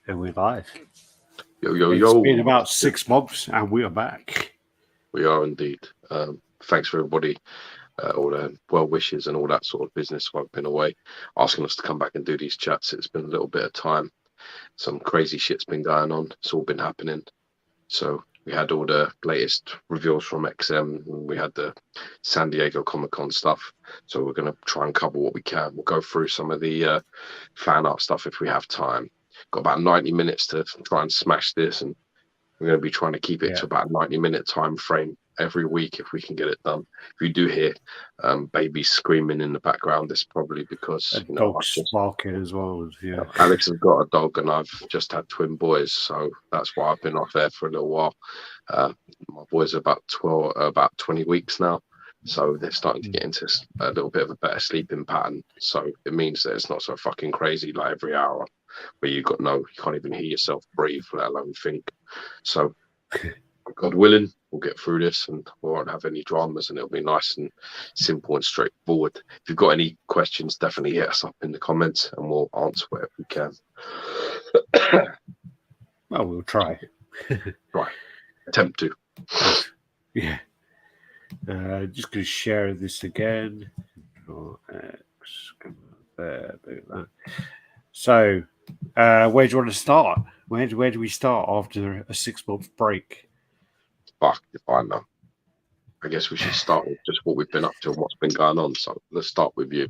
And we're live. Yo. It's been about 6 months and we are back. We are indeed. Thanks for everybody, all the well wishes and all that sort of business while I've been away, asking us to come back and do these chats. It's been a little bit of time. Some crazy shit's been going on. It's all been happening. So we had all the latest reveals from XM, and we had the San Diego Comic-Con stuff. So we're going to try and cover what we can. We'll go through some of the fan art stuff if we have time. Got about 90 minutes to try and smash this, and we're going to be trying to keep it to about a 90-minute time frame every week if we can get it done. If you do hear babies screaming in the background, it's probably because dogs barking as well. Yeah, Alex has got a dog, and I've just had twin boys, so that's why I've been off there for a little while. My boys are about 20 weeks now, so they're starting to get into a little bit of a better sleeping pattern. So it means that it's not so fucking crazy like every hour where you can't even hear yourself breathe, let alone think. So God willing, we'll get through this and we won't have any dramas, and it'll be nice and simple and straightforward. If you've got any questions, definitely hit us up in the comments and we'll answer whatever we can. Well, we'll try. Right. Attempt to. Yeah. Just going to share this again. So, where do you want to start? Where do we start after a 6-month break? Fuck if I know. I guess we should start with just what we've been up to and what's been going on. So let's start with you.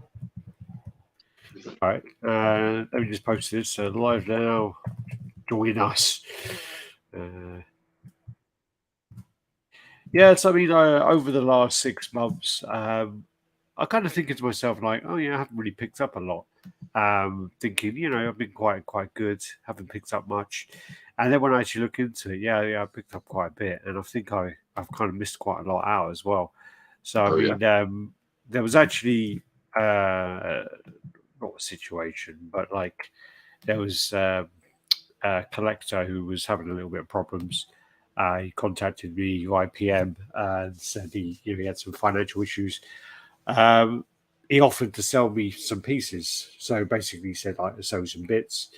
All right. Let me just post this. Live now. Join us. Yes, I mean, over the last 6 months, I kind of thinking to myself, like, oh, yeah, I haven't really picked up a lot. Thinking, I've been quite good, haven't picked up much. And then when I actually look into it, I picked up quite a bit. And I think I've kind of missed quite a lot out as well. So, there was actually not a situation, but like there was a collector who was having a little bit of problems. He contacted me by PM and said he had some financial issues. He offered to sell me some pieces. So basically he said like to sell some bits.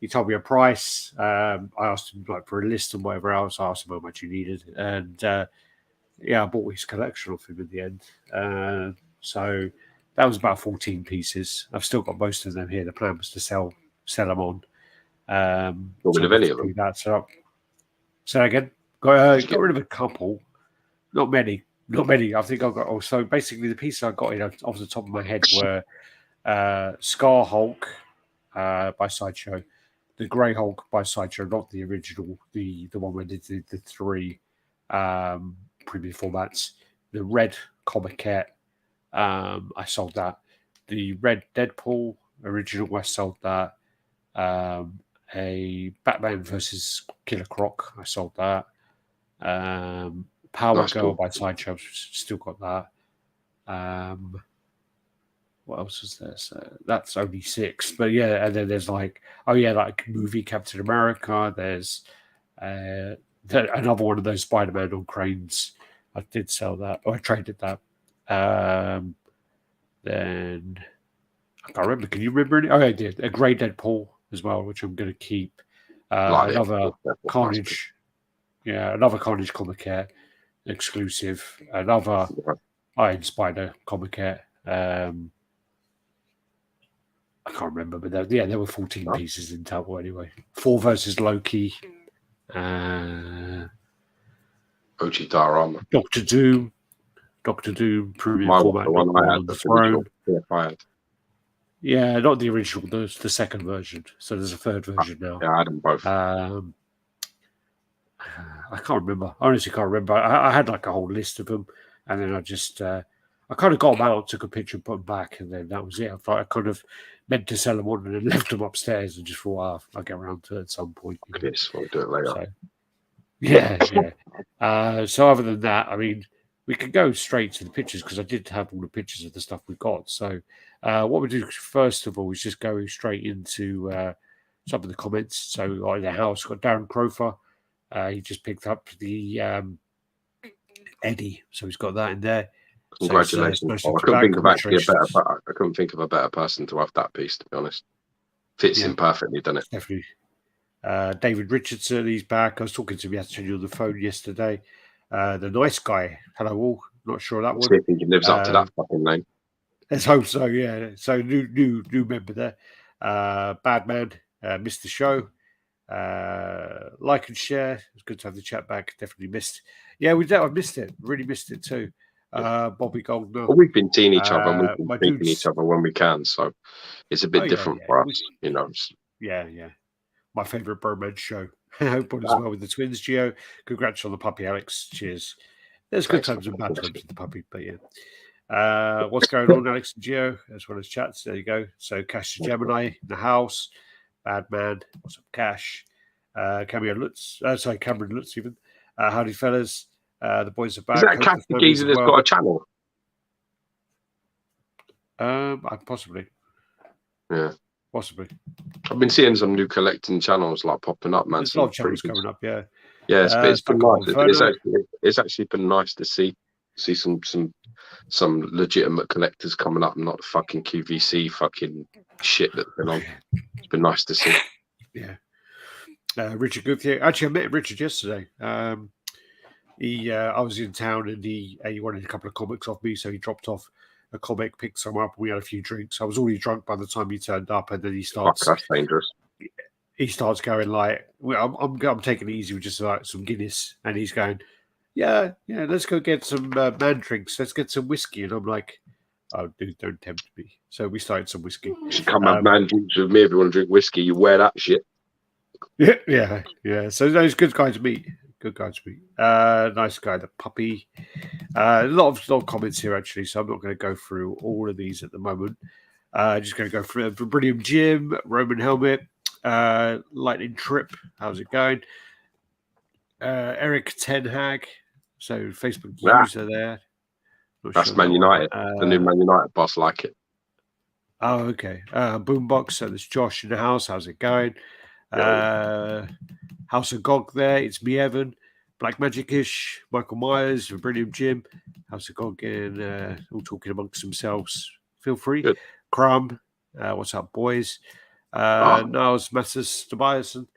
He told me a price. I asked him like for a list and whatever else. I asked him how much he needed. And I bought his collection off him in the end. So that was about 14 pieces. I've still got most of them here. The plan was to sell them on. Got rid of any of them? So again, got rid of a couple. Not many. I think I got. So basically, the pieces I got in off the top of my head were Scar Hulk by Sideshow, the Grey Hulk by Sideshow, not the original, the one where they did the 3 premium formats. The Red Comic-Cat, I sold that. The Red Deadpool original, I sold that. A Batman versus Killer Croc, I sold that. Power Girl by Sideshow, still got that. What else was there? So that's only 6, but and then there's like movie Captain America. There's another one of those Spider-Man on cranes. I did sell that, or I traded that. Then I can't remember. Can you remember any? Oh, I did a Grey Deadpool as well, which I'm going to keep. Another Carnage. Yeah, another Carnage Comic-Cat exclusive. Another Iron Spider Comic-Cat. I can't remember, but there were 14 pieces in total anyway. 4 versus Loki. Ochitarama. Doctor Doom, premium format. The one I had, the throne. Yeah, not the original. There's the second version. So there's a third version now. Yeah, I had them both. I can't remember. I honestly can't remember. I had like a whole list of them, and then I just I kind of got them out, took a picture, put them back, and then that was it. I kind of meant to sell them on and then left them upstairs and just thought, I'll get around to it at some point. Yes, we'll do it later. So, yeah. So other than that, I mean, we can go straight to the pictures because I did have all the pictures of the stuff we got. So what we do first of all is just go straight into some of the comments. So like the house got Darren Crofer. He just picked up the Eddie, so he's got that in there. Congratulations! So I couldn't think of a better person to have that piece. To be honest, fits in perfectly, doesn't it? Definitely. David Richardson, he's back. I was talking to him yesterday on the phone yesterday. The nice guy. Hello all. Not sure that Let's one. see if he lives up to that fucking name. Let's hope so. Yeah. So new member there. Badman, missed the show. Like and share. It's good to have the chat back. Definitely missed. Yeah, I've missed it. Really missed it too. Bobby Goldner. Well, we've been seeing each other and we've been my speaking dudes. each other when we can, so it's a bit different for us, you know. Yeah. My favourite bromance show. I hope all is well with the twins, Gio. Congrats on the puppy, Alex. Cheers. There's good times and bad times with the puppy, but yeah. What's going on, Alex and Gio, as well as chats? There you go. So Cash Gemini in the house. Bad man. What's up, Cash? Cameron Lutz. Cameron Lutz even. Howdy, fellas. The boys are back. Is that Cash the geezer that's got a channel? Possibly. Yeah. Possibly. I've been seeing some new collecting channels like popping up, man. There's a lot of channels coming up, yeah. Yeah, it's been nice. It's actually been nice to see some legitimate collectors coming up, not the fucking QVC fucking shit that's been on. It's been nice to see. Yeah. Richard Goodyear. Actually, I met Richard yesterday. I was in town and he wanted a couple of comics off me, so he dropped off a comic, picked some up, and we had a few drinks. I was already drunk by the time he turned up, and then he starts. Fuck, that's dangerous. He starts going like, I'm taking it easy with just like some Guinness, and he's going, yeah, let's go get some man drinks. Let's get some whiskey, and I'm like, oh, dude, don't tempt me. So we started some whiskey. You should come have man drinks with me if you want to drink whiskey. You wear that shit. Yeah. So those good guys to meet. Good guy to meet. Nice guy, the puppy. A lot of comments here actually, so I'm not going to go through all of these at the moment. Just going to go through Brilliant Jim, Roman Helmet, Lightning Trip. How's it going? Eric Ten Hag, so Facebook user there. That's sure Man United. The new Man United boss, like it. Oh, okay. Boombox. So there's Josh in the house. How's it going? House of Gog there. It's me, Evan. Black Magic-ish. Michael Myers. Brilliant Jim. House of Gog and all talking amongst themselves. Feel free. Good. Crumb. What's up, boys? Niles Matters Tobiason.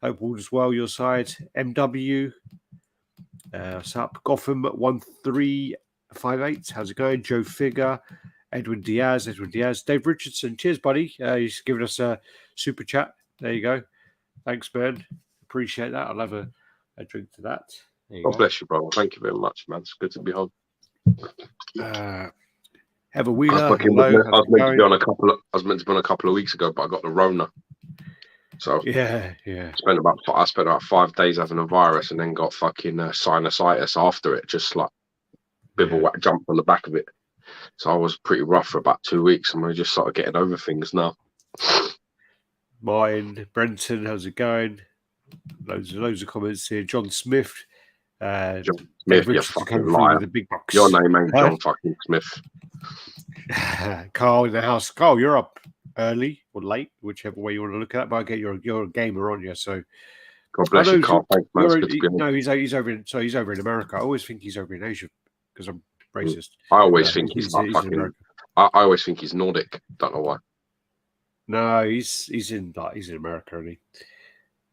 Hope all is well your side. MW. What's up? Gotham 1358. How's it going? Joe Figure. Edwin Diaz. Dave Richardson. Cheers, buddy. He's given us a super chat. There you go. Thanks, man. Appreciate that. I'll have a drink to that. God bless you, brother. Thank you very much, man. It's good to be home. Have a wheeler. I was meant to be on a couple of weeks ago, but I got the Rona. So yeah. I spent about 5 days having a virus, and then got fucking sinusitis after it. Just like bivouac jumped on the back of it. So I was pretty rough for about 2 weeks, and we're just sort of getting over things now. Mine, Brenton, how's it going? Loads of comments here. John Smith. John Smith, you fucking liar. The big box. Your name ain't John fucking Smith. Carl in the house. Carl, you're up early or late, whichever way you want to look at it. But I get you're a gamer, aren't you? So God bless you, Carl. Thanks, man. It's good to be on. No, he's over in America. I always think he's over in Asia because I'm racist. I always think he's fucking. I always think he's Nordic. Don't know why. No, he's in America, really.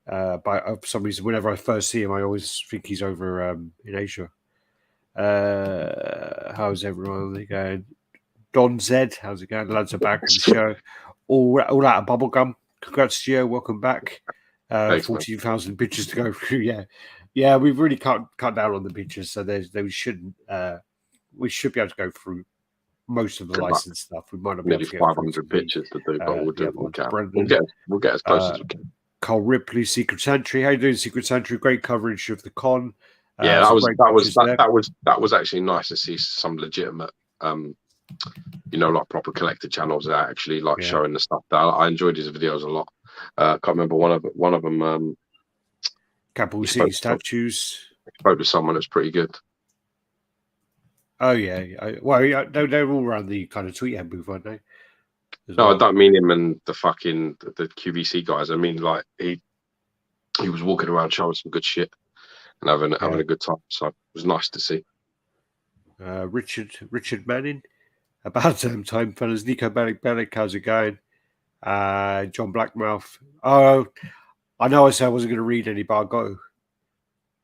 But for some reason, whenever I first see him, I always think he's over in Asia. How's everyone going? Don Zed, how's it going? The lads are back on the show. All out of bubblegum. Congrats to you. Welcome back. 14,000 pictures to go through. Yeah. We've really cut down on the pictures, so we shouldn't. We should be able to go through most of the licensed stuff. We might not be able to get 500 pictures to do, but we'll do what we can. We'll get as close as we can. Carl Ripley, Secret Sanctuary. How you doing, Secret Sanctuary? Great coverage of the con. Yeah, that was actually nice to see some legitimate, like proper collector channels that are actually showing the stuff. That I enjoyed his videos a lot. I can't remember one of them. Capital City Statues. I spoke to someone that's pretty good. Oh yeah. They're all around the kind of tweethead booth, aren't they? No, I don't mean him and the QVC guys. I mean like he was walking around showing some good shit and having a good time. So it was nice to see. Richard Manning, about time, fellas. Nico Bellic, how's it going? John Blackmouth. Oh, I know I said I wasn't going to read any, but I Go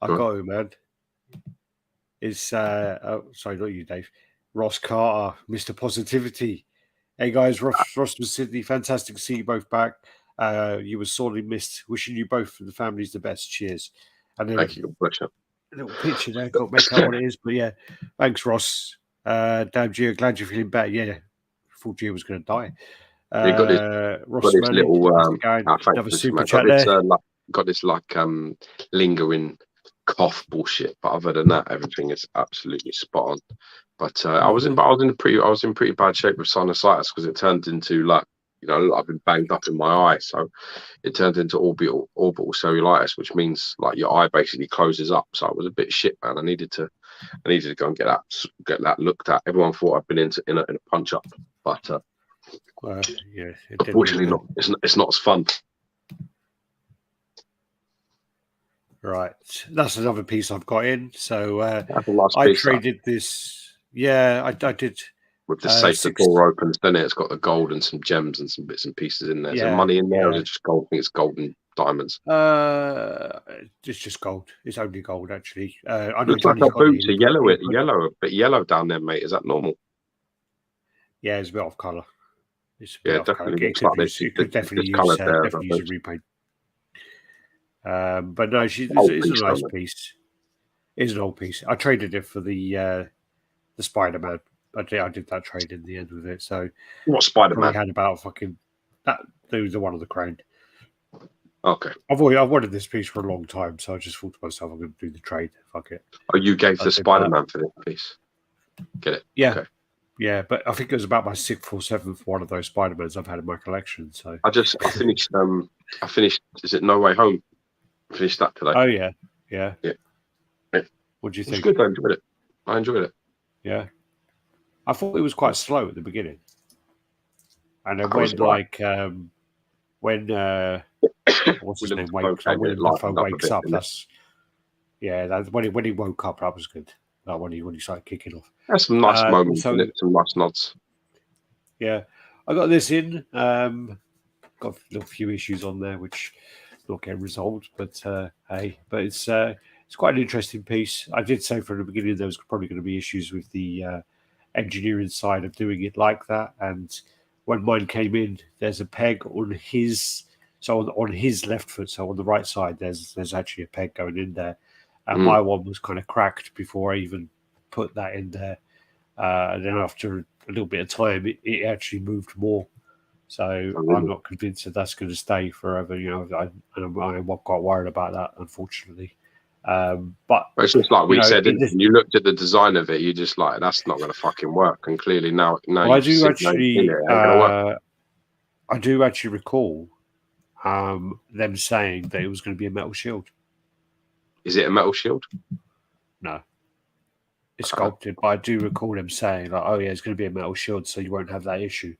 on. go, man. It's sorry, not you, Dave. Ross Carter, Mr. Positivity. Hey guys, Ross from Sydney. Fantastic to see you both back. You were sorely missed. Wishing you both and the families the best. Cheers. And then Thank you. Pleasure. a little picture there. Can't make out what it is, but yeah. Thanks, Ross. Damn, Gio, glad you're feeling better. Yeah, thought Gio was going to die. You got this, Ross Manley, little. another Thanks, super mate. chat there. Got this lingering cough bullshit, but other than that, everything is absolutely spot on. But I was in pretty bad shape with sinusitis because it turned into I've been banged up in my eye, so it turned into orbital cellulitis, which means like your eye basically closes up. So it was a bit shit, man. I needed to go and get that looked at. Everyone thought I'd been in a punch up, but Yeah, unfortunately not. It's not as fun. Right, that's another piece I've got in. So That's the last I piece traded this. Yeah, I did. with the safe, the door opens, then it's got the gold and some gems and some bits and pieces in there. Is there money in there, or is it just gold? I think it's gold and diamonds. It's just gold. It's only gold, actually. I know looks like our boots are yellow. A bit yellow down there, mate. Is that normal? Yeah, it's a bit off colour. Definitely. It could definitely use a repaint. But no, it's a nice piece. It's an old piece. I traded it for the Spider-Man. I did that trade in the end with it. So what Spider-Man? Had about fucking that. The one on the crane. Okay. I've wanted this piece for a long time, so I just thought to myself, I'm going to do the trade. Fuck it. Oh, you gave the Spider-Man for this piece. Get it? Yeah. Okay. Yeah, but I think it was about my 6th or 7th one of those Spider-Mans I've had in my collection. So I finished. I finished. Is it No Way Home? I finished that today. Oh yeah. What do you think? It's good. I enjoyed it. Yeah. I thought it was quite slow at the beginning, and then when what's his name wakes up, wakes up, that's when he woke up, that was good. Like when he started kicking off. There's some nice moments, some nice nods. Yeah, I got this in. Got a little few issues on there which not getting resolved, but it's quite an interesting piece. I did say from the beginning there was probably going to be issues with the engineering side of doing it like that, and when mine came in, there's a peg on his left foot, so on the right side there's actually a peg going in there, and my one was kind of cracked before I even put that in there, and then after a little bit of time it actually moved more, so I'm not convinced that that's going to stay forever. I'm quite worried about that, unfortunately. But it's just like we said, when you looked at the design of it, you just like, that's not going to fucking work. And clearly now I do actually recall them saying that it was going to be a metal shield. Is it a metal shield? No, it's sculpted. But I do recall them saying like, "Oh yeah, it's going to be a metal shield, so you won't have that issue."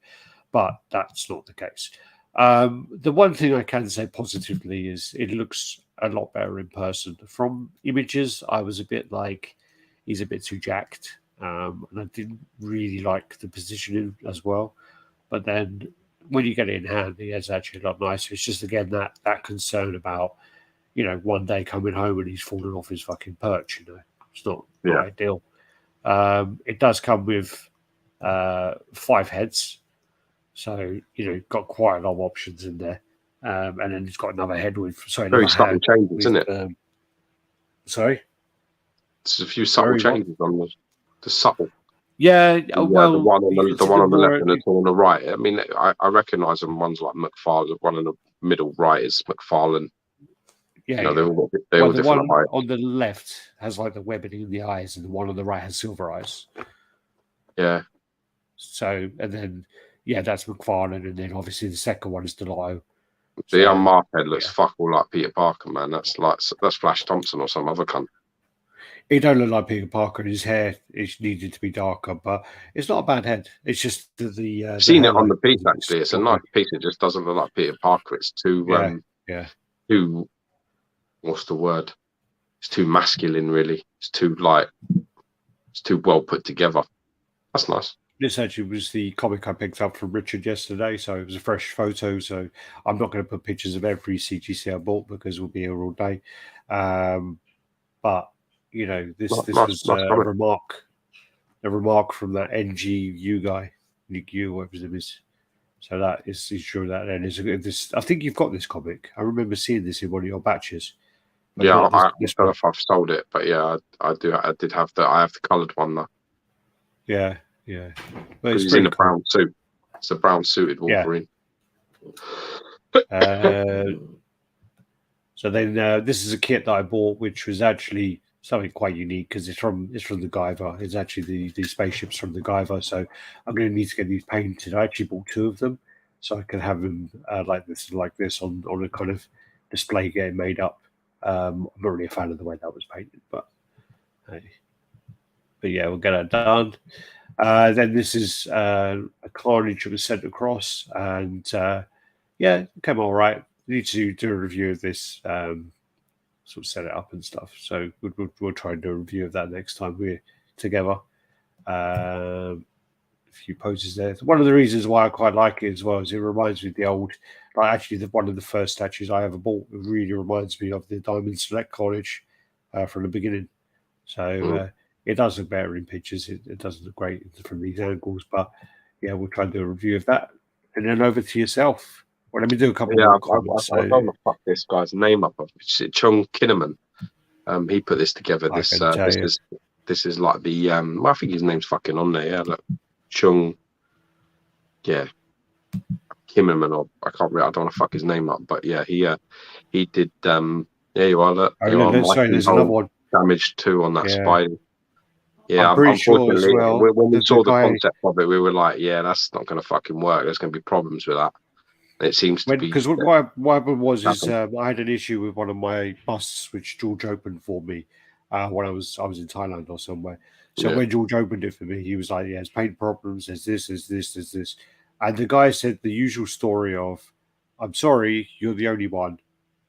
But that's not the case. The one thing I can say positively is it looks a lot better in person. From images, I was a bit like, he's a bit too jacked, and I didn't really like the positioning as well. But then when you get it in hand, it's actually a lot nicer. It's just again that concern about, one day coming home and he's fallen off his fucking perch. It's not ideal. It does come with 5 heads. So, got quite a lot of options in there. And then it's got another head with... very subtle changes, isn't it? Sorry? There's a few subtle changes on the subtle. Yeah, the one on the left and the one on the right. I mean, I recognise them. One's like McFarlane. One in the middle right is McFarlane. Yeah, they're all different one heights. On the left has like the webbing in the eyes, and the one on the right has silver eyes. Yeah. So, and then... Yeah, that's McFarlane, and then obviously the second one is Delio. The unmarked head looks fuck all like Peter Parker, man. That's Flash Thompson or some other cunt. He don't look like Peter Parker, and his hair is needed to be darker, but it's not a bad head. It's just the I've seen it on the piece actually. It's a nice piece. It just doesn't look like Peter Parker. It's too too, what's the word? It's too masculine, really. It's too well put together. That's nice. This actually was the comic I picked up from Richard yesterday, so it was a fresh photo. So I'm not going to put pictures of every CGC I bought because we'll be here all day. But you know, this was Nice a comic. remark from that NGU guy, Nick Yu, whatever his name is. So that is sure that then is this. I think you've got this comic. I remember seeing this in one of your batches, but Yeah, not I this don't know one. if I've sold it, but yeah, I do. I did have I have the coloured one though. Yeah, yeah. But Because it's he's in pretty a cool. brown suit. It's a brown suited Wolverine. So then this is a kit that I bought, which was actually something quite unique because it's from the Guyver. It's actually the spaceships from the Guyver. So I'm going to need to get these painted. I actually bought 2 of them, so I can have them like this on a kind of display getting made up. I'm not really a fan of the way that was painted, but yeah, we'll get that done. Then this is a carnage that was sent across, and yeah, it came all right. Need to do a review of this, sort of set it up and stuff. So we'll try and do a review of that next time we're together. A few poses there. One of the reasons why I quite like it as well is it reminds me of the old, like actually one of the first statues I ever bought. It really reminds me of the Diamond Select Carnage from the beginning. So it does look better in pictures. It doesn't look great from these angles, but yeah, we'll try and do a review of that. And then over to yourself. Well, let me do a couple Yeah, more I comments. don't want to fuck this guy's name up. It's Chung Kinnaman. He put this together. I can tell you. This is like the I think his name's fucking on there. Yeah, look, Chung. Yeah, Kimmerman, or I can't remember. I don't want to fuck his name up, but yeah, he did. There you are. Look, Oh, you are. sorry, there's another one. Damage 2 on that Yeah. Spidey. Yeah, I'm pretty sure as well. when we saw the guy, concept of it, we were like, yeah, that's not going to fucking work. There's going to be problems with that. And it seems to be. Because what happened was is I had an issue with one of my busts which George opened for me when I was in Thailand or somewhere. So when George opened it for me, he was like, "Yeah, it's paint problems. There's this, there's this, there's this," and the guy said the usual story of, "I'm sorry, you're the only one,"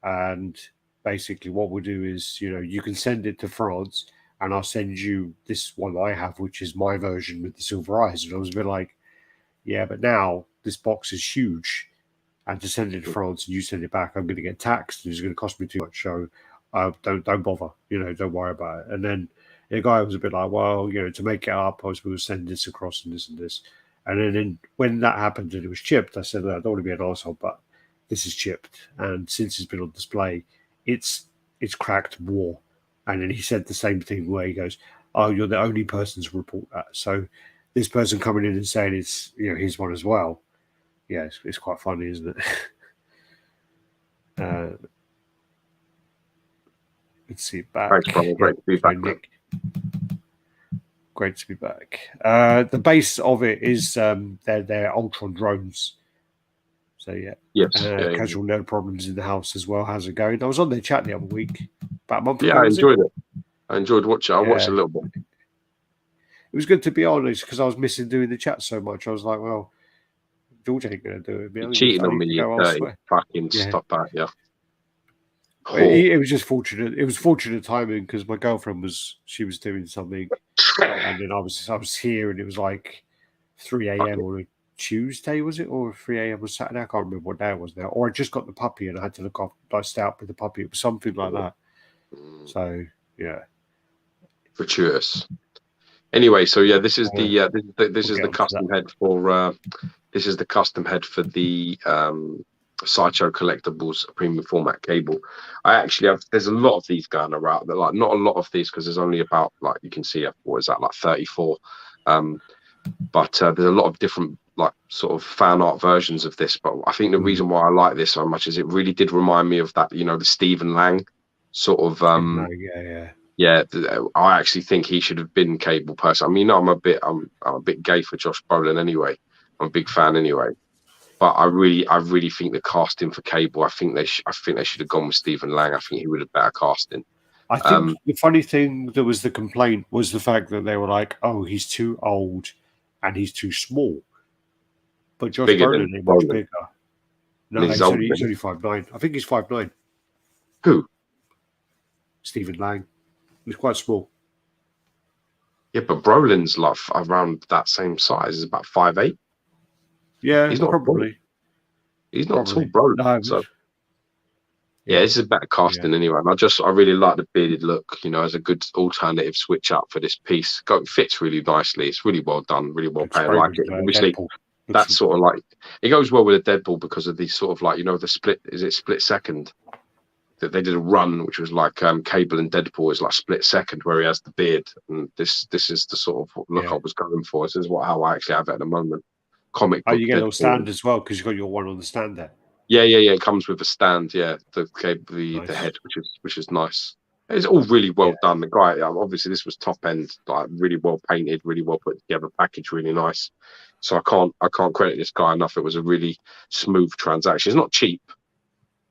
and basically what we'll do is, you can send it to France, and I'll send you this one I have, which is my version with the silver eyes. And I was a bit like, "Yeah, but now this box is huge." And to send it to France and you send it back, I'm going to get taxed and it's going to cost me too much. So don't bother, don't worry about it. And then the guy was a bit like, well, to make it up, I was going to send this across and this and this. And then when that happened and it was chipped, I said, I don't want to be an arsehole, but this is chipped. And since it's been on display, it's cracked more. And then he said the same thing where he goes, oh, you're the only person to report that. So this person coming in and saying it's his one as well. Yeah, it's quite funny, isn't it? Let's see back. Thanks, brother. Great to be back, Nick. Great to be back. The base of it is they're Ultron drones. So yeah. Yes. Casual no problems in the house as well. How's it going? I was on their chat the other week, about a month ago. Yeah, I enjoyed it. I enjoyed watching it. I watched a little bit. It was good to be honest because I was missing doing the chat so much. I was like, well, George ain't going to do it. You're cheating on me, you dirty fucking stop that, yeah. It was just fortunate. It was fortunate timing because my girlfriend was doing something, and then I was here, and it was like 3 a.m. on a Tuesday, was it, or 3 a.m. on Saturday? I can't remember what day it was now. Or I just got the puppy, and I had to look after, stay up with the puppy. It was something like that. So yeah, gratuitous. Anyway, so yeah, this is this is the custom head for this is the custom head for the Sideshow Collectibles premium format cable. I actually have. There's a lot of these going around. They're like not a lot of these because there's only about like you can see what is that like 34. But there's a lot of different like sort of fan art versions of this. But I think the reason why I like this so much is it really did remind me of that the Stephen Lang sort of Yeah, I actually think he should have been Cable person. I mean, I'm a bit gay for Josh Brolin anyway. I'm a big fan anyway. But I really think the casting for Cable, I think they should have gone with Stephen Lang. I think he would have better casting. I think the funny thing that was the complaint was the fact that they were like, "Oh, he's too old and he's too small." But Josh Brolin is much bigger. No, he's only 5'9". I think he's 5'9". Who? Stephen Lang. He's quite small. Yeah, but Brolin's like around that same size. He's about 5'8". Yeah, He's not tall. probably. He's not tall, Probably. Brolin. No, So yeah, yeah, this is better yeah. casting anyway. And I really like the bearded look. You know, as a good alternative switch up for this piece. Fits really nicely. It's really well done, really well Looks painted. I great like with it. Obviously, Deadpool. Looks, that's sort of like it goes well with a Deadpool because of the sort of like, you know, the split. Is it split second? That they did a run which was like Cable and Deadpool is like split second where he has the beard, and this is the sort of look yeah. I was going for. This is how I actually have it at the moment. Comic Oh, book you get a little Deadpool. stand as well because you've got your one on the stand there. Yeah. It comes with a stand. Yeah, the Nice. head, which is nice. It's all really well Yeah. done. The guy, obviously, this was top end, like really well painted, really well put together, package really nice. So I can't credit this guy enough. It was a really smooth transaction. It's not cheap.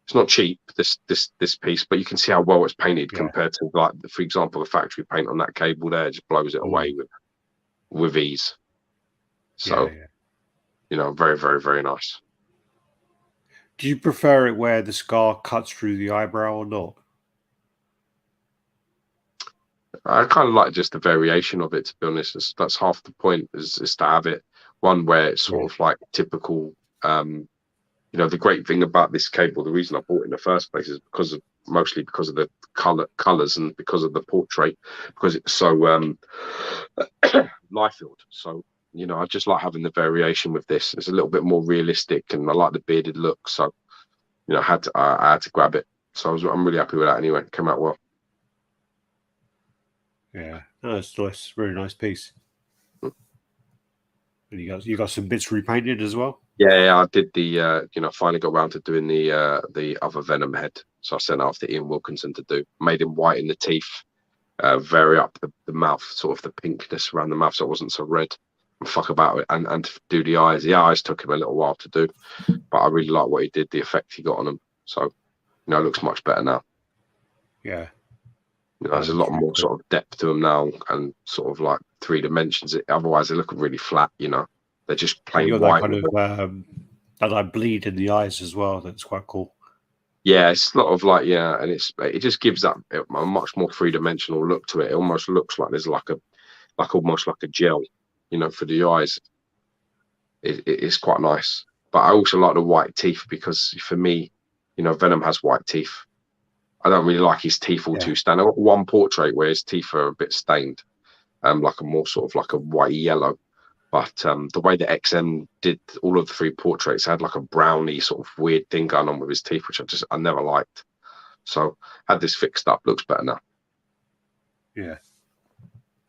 It's not cheap, this piece, but you can see how well it's painted Yeah. compared to, like, for example, the factory paint on that Cable there just blows it away with ease. So, Yeah. you know, very, very, very nice. Do you prefer it where the scar cuts through the eyebrow or not? I kind of like just the variation of it, to be honest. That's half the point, is to have it one where it's sort of like typical. You know, the great thing about this Cable, the reason I bought it in the first place is mostly because of the colors and because of the portrait, because it's so life filled. So, you know, I just like having the variation with this. It's a little bit more realistic, and I like the bearded look. So, you know, I had to grab it. So I'm really happy with that. Anyway, it came out well. Yeah, no, that's nice. Very nice piece. And you got some bits repainted as well. Yeah, I did the you know, finally got around to doing the other Venom head. So I sent off to Ian Wilkinson to do. Made him white in the teeth, vary up the mouth, sort of the pinkness around the mouth, so it wasn't so red. And fuck about it, and to do the eyes. The eyes took him a little while to do, but I really like what he did, the effect he got on them. So, you know, it looks much better now. Yeah. You know, there's a lot more sort of depth to them now, and sort of like 3 dimensions. Otherwise, they look really flat. You know, they're just plain You got white. that kind of that like bleed in the eyes as well. That's quite cool. Yeah, it's a lot of like, yeah, and it just gives that a much more 3-dimensional look to it. It almost looks like there's almost like a gel, you know, for the eyes. It's quite nice. But I also like the white teeth because for me, you know, Venom has white teeth. I don't really like his teeth all too stained. I've got one portrait where his teeth are a bit stained, like a more sort of like a white yellow. But the way that XM did all of the 3 portraits, had like a browny sort of weird thing going on with his teeth, which I never liked. So had this fixed up, looks better now. Yeah,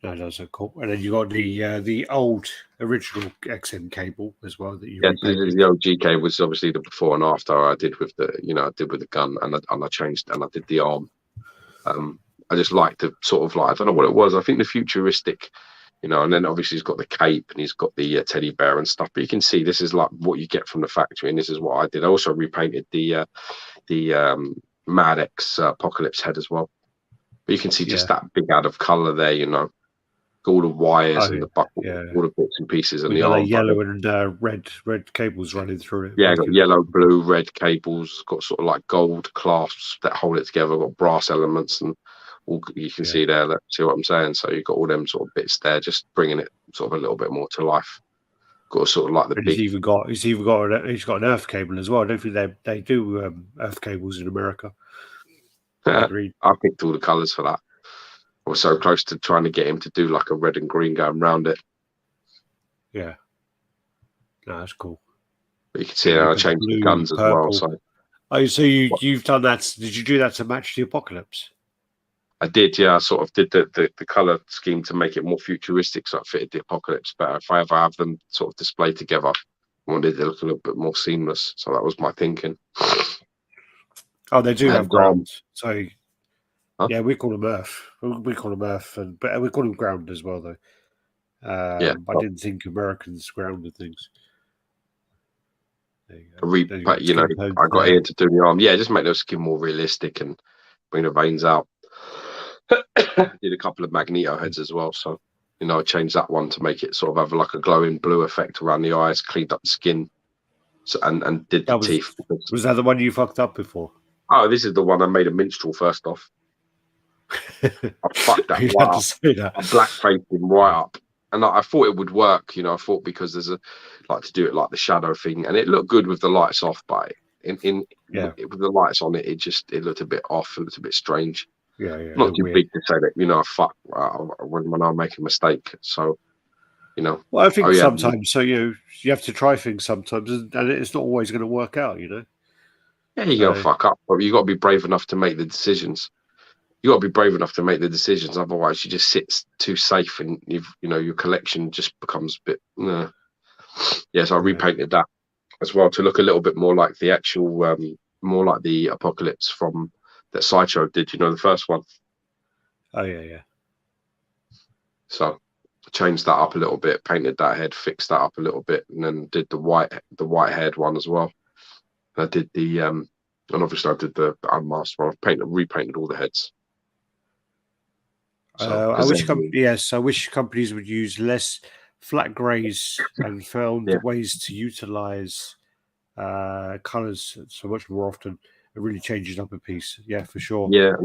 no, those are cool. And then you got the old original XM Cable as well that you repainted. The OG Cable was obviously the before and after I did with the gun, and I changed and I did the arm. I just like the sort of like, I don't know what it was. I think the futuristic. You know, and then obviously he's got the cape and he's got the teddy bear and stuff. But you can see this is like what you get from the factory, and this is what I did. I also repainted the Mad X Apocalypse head as well. But you can see just that big add of color there. You know, all the wires and the buckle, all the bits and pieces, and the arm. Yellow and red cables running through it. Yeah, got yellow, blue, red cables. Got sort of like gold clasps that hold it together. Got brass elements and. You can see there, see what I'm saying? So you've got all them sort of bits there, just bringing it sort of a little bit more to life. Got sort of like the and big. He's got an Earth cable as well. I don't think they do Earth cables in America. I picked all the colours for that. I was so close to trying to get him to do like a red and green going around it. Yeah, no, that's cool. But you can see I changed the guns as well. So you've done that? Did you do that to match the Apocalypse? I did, yeah. I sort of did the color scheme to make it more futuristic, so it fitted the Apocalypse better. If I ever have them sort of displayed together, I wanted it to look a little bit more seamless. So that was my thinking. Oh, they do have ground. So yeah, we call them Earth. We call them Earth, but we call them ground as well, though. I didn't think Americans grounded things. But you know, I got Ian to do the arm. Yeah, just make the skin more realistic and bring the veins out. Did a couple of Magneto heads as well, so you know, I changed that one to make it sort of have like a glowing blue effect around the eyes, cleaned up the skin, so and did the teeth. Was that the one you fucked up before? Oh, this is the one I made a minstrel first off. I fucked that You right had to up. say that. I blackfaced him right up. And I thought it would work, you know. I thought because there's a like to do it like the shadow thing, and it looked good with the lights off, but with the lights on, it looked a bit off, it looked a bit strange. Yeah, it Not looked too weird. big to say that, you know, when I make a mistake. So, you know. Well, I think Oh yeah, sometimes, so you have to try things sometimes, and it's not always going to work out, you know. yeah, you're So, gonna fuck up, but you got to be brave enough to make the decisions. You got to be brave enough to make the decisions. Otherwise, you just sit too safe, and your collection just becomes a bit. Yeah, so I repainted that as well to look a little bit more like the actual, more like the Apocalypse from that Sideshow did. You know, the first one. oh yeah. So changed that up a little bit, painted that head, fixed that up a little bit, and then did the white haired one as well. And I did and obviously I did the unmasked one. I repainted all the heads. So I wish companies would use less flat greys and found ways to utilize colors so much more often. It really changes up a piece. Yeah, for sure. Yeah,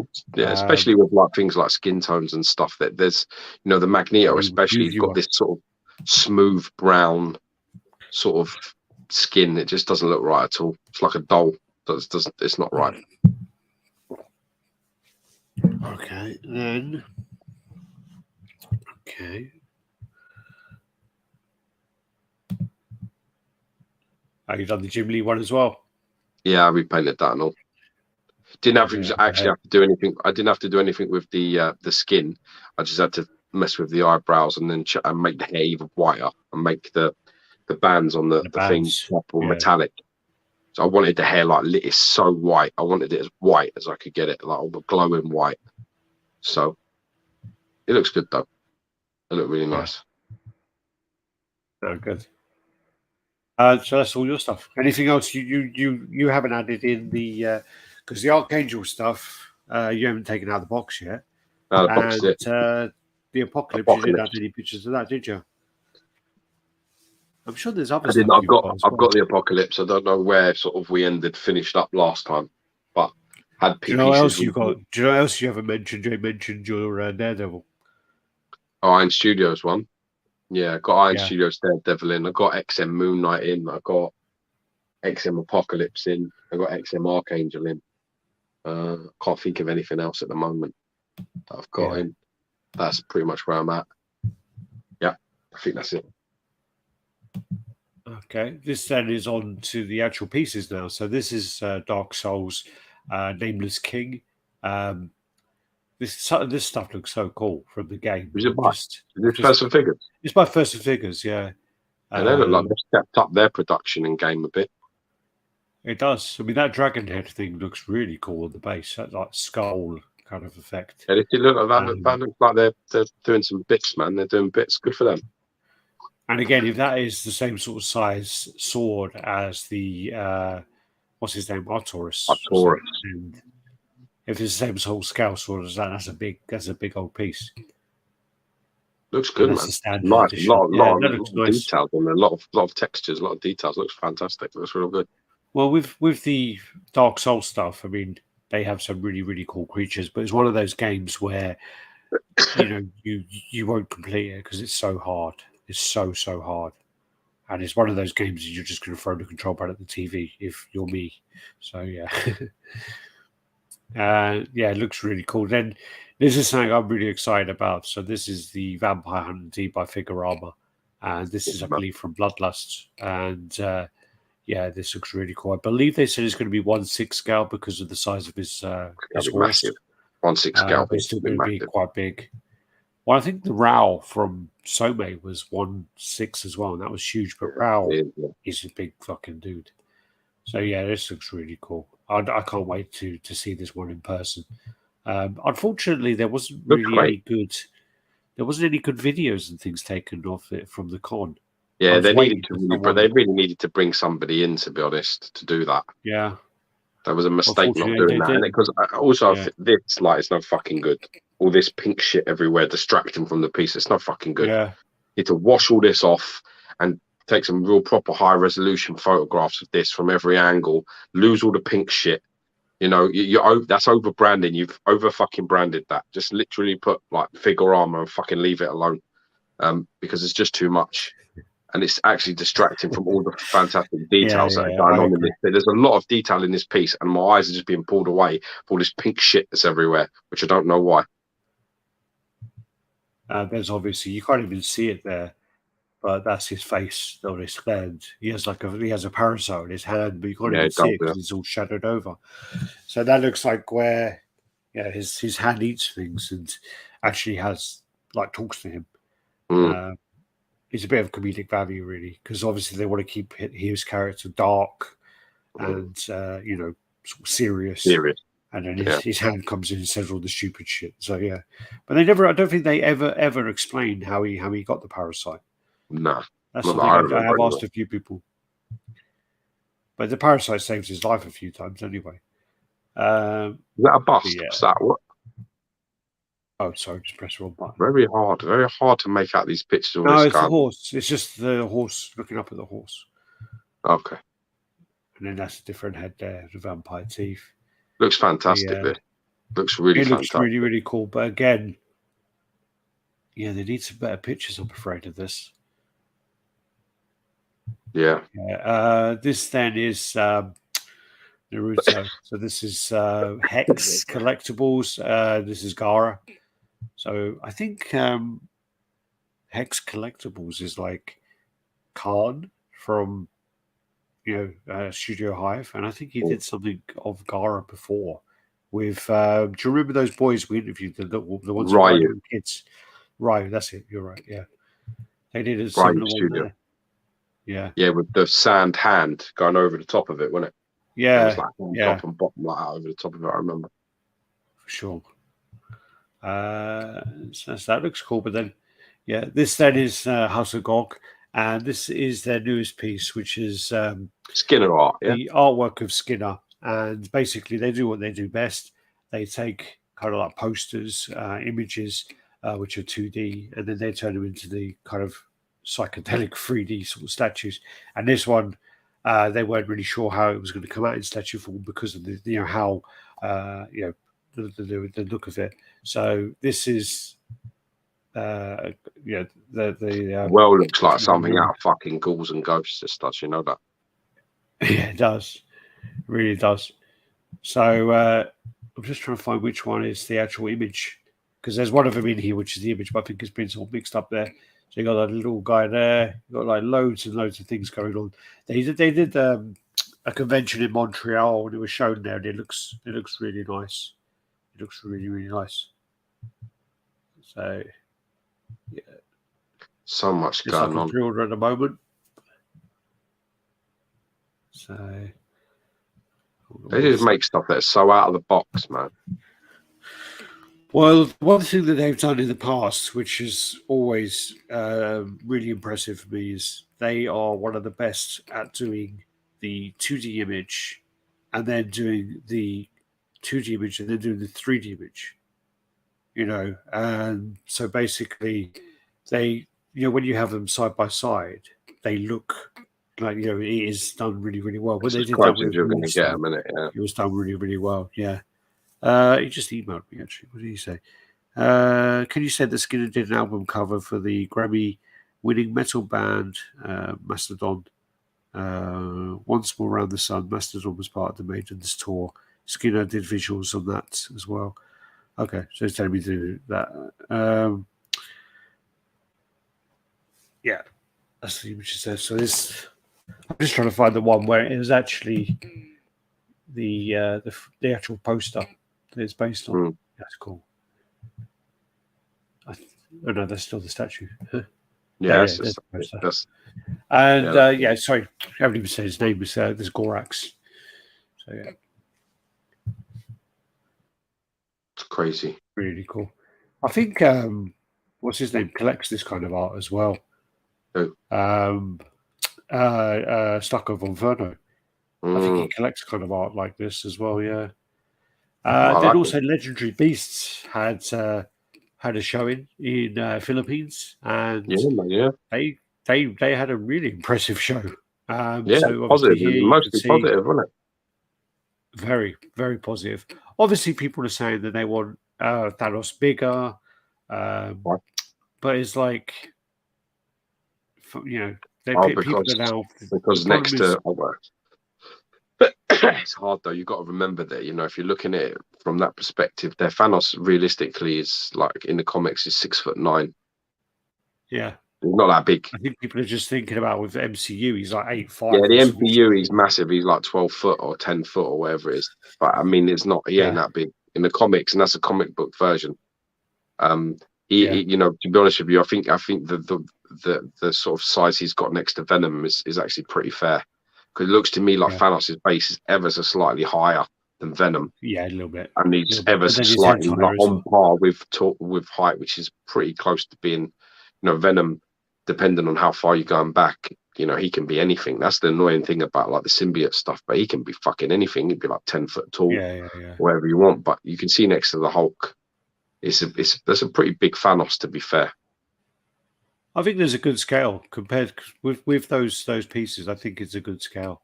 especially with like things like skin tones and stuff. That there's, the Magneto, especially, he's got this sort of smooth brown sort of skin. It just doesn't look right at all. It's like a doll. It's not right. Okay, then. Okay. Oh, you done the Jim Lee one as well? Yeah, I repainted that and all. Didn't have to do anything. I didn't have to do anything with the skin. I just had to mess with the eyebrows and then and make the hair even whiter and make the bands on the thing more metallic. So I wanted the hair it's so white. I wanted it as white as I could get it, like all the glowing white. So it looks good though. It looked really nice. Oh, good. So that's all your stuff. Anything else you haven't added in the because the Archangel stuff you haven't taken out of the box yet. No, the box is it. The Apocalypse, you didn't add any pictures of that, did you? I'm sure there's other stuff. I've got the Apocalypse. I don't know where sort of we finished up last time, but had pieces. Do you know what else you got? Do you know what else you haven't mentioned? You mentioned your Daredevil. Oh, Iron Studios one. Yeah, I got Iron Studios Daredevil in. I got XM Moon Knight in. I got XM Apocalypse in. I got XM Archangel in. Can't think of anything else at the moment that I've got in. That's pretty much where I'm at. Yeah, I think that's it. Okay, this then is on to the actual pieces now. So this is Dark Souls, Nameless King. This stuff looks so cool from the game. Is it Person Figures? It's by Person Figures, yeah. And they look like they've stepped up their production in game a bit. It does. I mean, that dragon head thing looks really cool on the base. That like skull kind of effect. Yeah, they look like that. That looks like they're doing some bits, man. They're doing bits. Good for them. And again, if that is the same sort of size sword as the what's his name, Arcturus. And if it's the same sort of scale sword as that, that's a big old piece. Looks good, man. Nice. A lot of details and a lot of textures, a lot of details. Looks fantastic. Looks real good. Well, with the Dark Souls stuff, I mean, they have some really, really cool creatures, but it's one of those games where you won't complete it because it's so hard. It's so hard, and it's one of those games that you're just going to throw the control pad at the TV if you're me. So yeah, it looks really cool. Then this is something I'm really excited about. So this is the Vampire Hunter by Figurama, and this is, I believe, from Bloodlust, and this looks really cool. I believe they said it's going to be 1/6 scale because of the size of his horse. Massive. 1/6 scale, but it's still going to be quite big. Well, I think the Rao from Some was 1/6 as well, and that was huge. But Rao is a big fucking dude. So yeah, this looks really cool. I can't wait to see this one in person. Unfortunately, there wasn't really any good. There wasn't any good videos and things taken off it from the con. Yeah, they needed to, but they really needed to bring somebody in, to be honest, to do that. Yeah, that was a mistake not doing that. Because also this it's not fucking good. All this pink shit everywhere, distracting from the piece. It's not fucking good. Yeah, you need to wash all this off and take some real proper high resolution photographs of this from every angle. Lose all the pink shit, You know, that's over branding. You've over fucking branded that. Just literally put like figure armor and fucking leave it alone. Because it's just too much. And it's actually distracting from all the fantastic details that are going on in this. There's a lot of detail in this piece, and my eyes are just being pulled away for all this pink shit that's everywhere, which I don't know why. There's obviously, you can't even see it there, but that's his face on his hand. He has a parasite on his hand, but you can't even see it because it's all shadowed over. So that looks like where his hand eats things and actually talks to him. It's a bit of comedic value, really, because obviously they want to keep his character dark and sort of serious. And then his hand comes in and says all the stupid shit. So yeah, but I don't think they ever explain how he got the parasite. No, that's something I have asked a few people. But the parasite saves his life a few times anyway. Is that a bust? Yeah. Is that what? Oh, sorry, just press the wrong button. Very hard to make out these pictures. No, it's the horse. It's just the horse looking up at the horse. Okay. And then that's a different head there, the vampire teeth. Looks fantastic. Looks really fantastic. Looks really, really cool. But again, they need some better pictures, I'm afraid, of this. Yeah. This then is Naruto. So this is Hex Collectibles. This is Gara. So I think Hex Collectibles is like Khan from Studio Hive, and I think he did something of Gara before with. Do you remember those boys we interviewed? The ones who were kids. Ryu, that's it. You're right. Yeah, they did a similar one there. Yeah. Yeah, with the sand hand going over the top of it, wasn't it? Yeah. It was like top and bottom like that over the top of it. I remember. For sure. So that looks cool, but then, this then is House of Gog, and this is their newest piece, which is Skinner art. Yeah. The artwork of Skinner, and basically they do what they do best. They take kind of like posters, images, which are 2D, and then they turn them into the kind of psychedelic 3D sort of statues. And this one, they weren't really sure how it was going to come out in statue form because of the how the look of it. So this is the looks like something out of fucking Ghouls and Ghosts. This does, you know that? Yeah, it does. It really does. So I'm just trying to find which one is the actual image, because there's one of them in here which is the image, but I think it's been sort of mixed up there. So you got that little guy there. You got like loads and loads of things going on. They did a convention in Montreal, and it was shown there, and it looks really nice. It looks really, really nice. So yeah, so much going on. Pre-order at the moment. So they just make stuff that's so out of the box, man. Well, one thing that they've done in the past, which is always really impressive for me, is they are one of the best at doing the 2D image and then doing the 2D image and then doing the 3D image. And so basically they, when you have them side by side, they look like, it is done really, really well. When they did that with it was done really, really well. Yeah. He just emailed me, actually. What did he say? Can you say that Skinner did an album cover for the Grammy-winning metal band Mastodon? Once More Around the Sun, Mastodon was part of the Maiden's tour. Skinner did visuals on that as well. Okay, so he's telling me to do that. Yeah, that's the image it says. So this, I'm just trying to find the one where it was actually the actual poster that it's based on. That's cool. Oh no, that's still the statue. Yeah, and sorry, I haven't even said his name. Was there's Gorax. So yeah, it's crazy. Really cool. I think what's his name collects this kind of art as well. Who? Stucco von Verno. I think he collects kind of art like this as well. Yeah. Then also Legendary Beasts had a showing in Philippines, and they had a really impressive show. So positive, mostly positive, wasn't it? Very, very positive. Obviously, people are saying that they want Thanos bigger, Right. but it's like, you know, Oh, people are now. The because problem next is, to it's hard though. You've got to remember that, if you're looking at it from that perspective, their Thanos realistically is like in the comics is 6'9". yeah, He's not that big. I think people are just thinking about with MCU, he's like 8'5". Yeah, the or something MCU he's stupid. massive. He's like 12 foot or 10 foot or whatever it is. But I mean, it's not. He ain't Yeah, that big in the comics, and that's a comic book version. Um, yeah, to be honest with you, I think the sort of size he's got next to Venom is actually pretty fair. Because it looks to me like yeah, Thanos' base is ever so slightly higher than Venom, yeah, a little bit, and he's ever but so then his head's slightly like higher as on well. par with height, which is pretty close to being, Venom. Depending on how far you're going back, he can be anything. That's the annoying thing about like the symbiote stuff. But he can be fucking anything. He'd be like 10 foot tall, Yeah, yeah, yeah. whatever you want. But you can see next to the Hulk, that's a pretty big Thanos, to be fair. I think there's a good scale compared with those pieces. I think it's a good scale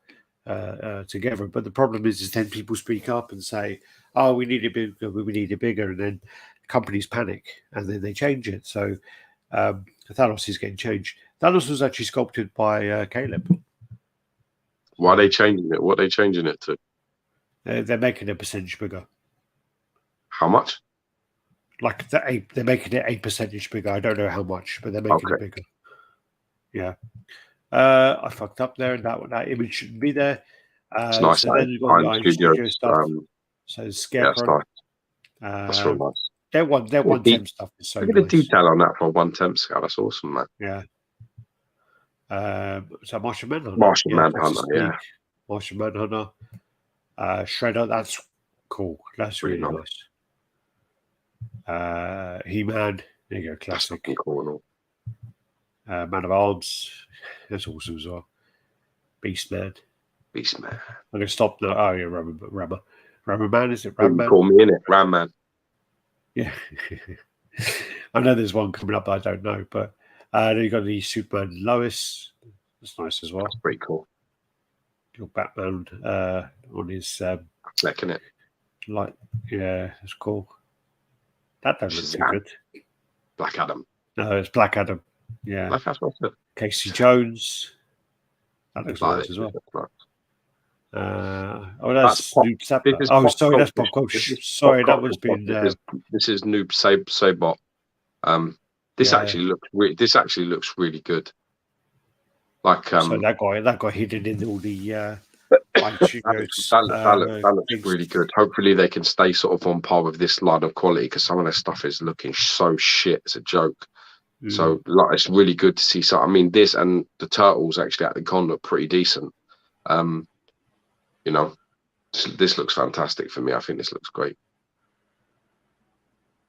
together. But the problem is then people speak up and say, "Oh, we need it bigger. We need it bigger," and then companies panic and then they change it. So Thanos is getting changed. Thanos was actually sculpted by Caleb. Why are they changing it? What are they changing it to? They're making a percentage bigger. How much? Like they're making it a percentage bigger. I don't know how much, but they're making it Okay, bigger. Yeah. I fucked up there, and that image shouldn't be there. it's nice. So then you've got the Iron Iron Studio Studios. stuff. So Yeah, it's Scarecrow. nice. That's real nice. Their Look 110 stuff is so at the nice. detail on that for a 110 scale. That's awesome, man. Yeah. So Martian Manhunter. Martian Yeah, Manhunter. Yeah, Martian Manhunter. Shredder. That's cool. That's really really nice. nice. He-Man. There you go. That's Classic. fucking cool and all. Man of Arms. That's awesome as well. Beastman. Beastman. I'm going to stop now. Oh, yeah, Rubber Man, is it? You Ram Man? call me in it, Ram Man. Yeah. I know there's one coming up that I don't know, but then you got the Superman and Lois. That's nice as well. That's pretty cool. Your Batman on his Necking it. light. Yeah, it's cool. That don't look too good. Black Adam. No, it's Black Adam. Yeah. Black Adam. Casey Jones. That looks Like nice it. as well. Nice. That's Pop. Noob Sapper. Oh, sorry, that's Pop Culture. Sorry, that was been. This is Noob Sabot. This actually looks really good. Like so that got hidden in all the that looks really good. Hopefully they can stay sort of on par with this line of quality, because some of their stuff is looking so shit. It's a joke. So like, it's really good to see. So I mean, this and the Turtles actually at the con look pretty decent. This looks fantastic for me. I think this looks great.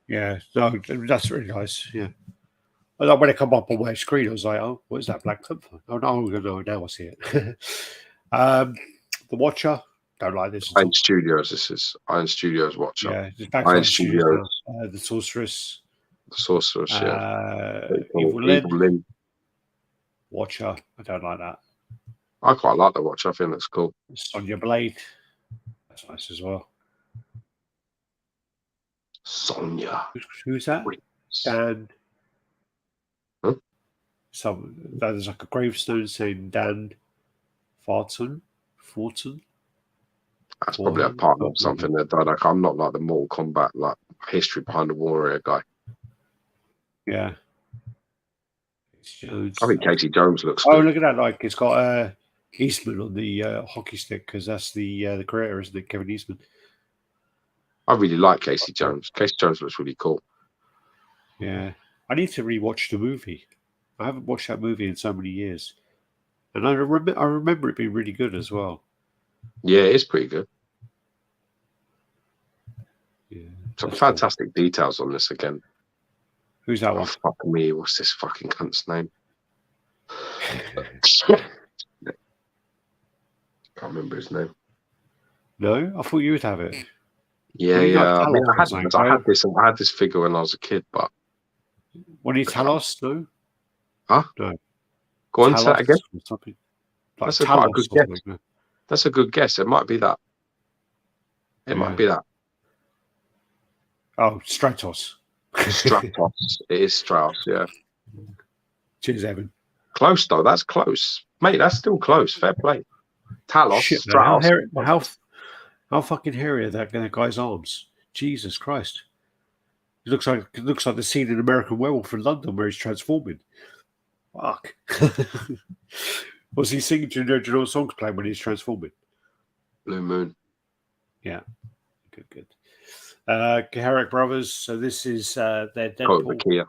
Yeah, no, that's really nice. Yeah. Like when it come up on my screen, I was like, "Oh, what is that Black Panther?" Oh no, now I see it. The Watcher, don't like this. Iron Studios. This is Iron Studios Watcher. Yeah, it's back Iron to Studios. The Sorceress. The Sorceress. Yeah. Evil Lynn. Watcher. I don't like that. I quite like the Watcher. I think that's cool. Sonya Blade. That's nice as well. Sonya. Who's that? Dan. Huh? There's like a gravestone saying Dan Fortin. That's probably a partner of something that died. Like, I'm not like the Mortal Kombat like history behind the warrior guy. Yeah. I think Casey Jones looks good. Oh, look at that. Like, it's got Eastman on the hockey stick, because that's the creator, isn't it? Kevin Eastman. I really like Casey Jones. Casey Jones looks really cool. Yeah. I need to rewatch the movie. I haven't watched that movie in so many years. And I remember it being really good as well. Yeah, it's pretty good. Yeah. Some fantastic details on this again. Who's that one? Fuck me. What's this fucking cunt's name? Can't remember his name. No? I thought you would have it. Yeah. I mean, I had this figure when I was a kid, but... What do you Talos? No? Huh? No. Go on, say that again. Like That's quite a good guess. That's a good guess. It might be that. It might be that. Oh, Stratos. Stratos. It is Stratos, yeah. Cheers, Evan. Close, though. That's close. Mate, that's still close. Fair play. Talos, Shit, Stratos. How fucking hairy are that guy's arms? Jesus Christ. It looks like the scene in American Werewolf in London where he's transforming. Fuck. Was he singing? Do you know what songs playing when he's transforming? Blue Moon. Yeah. Good. Herrick Brothers. So this is their Deadpool. Kia.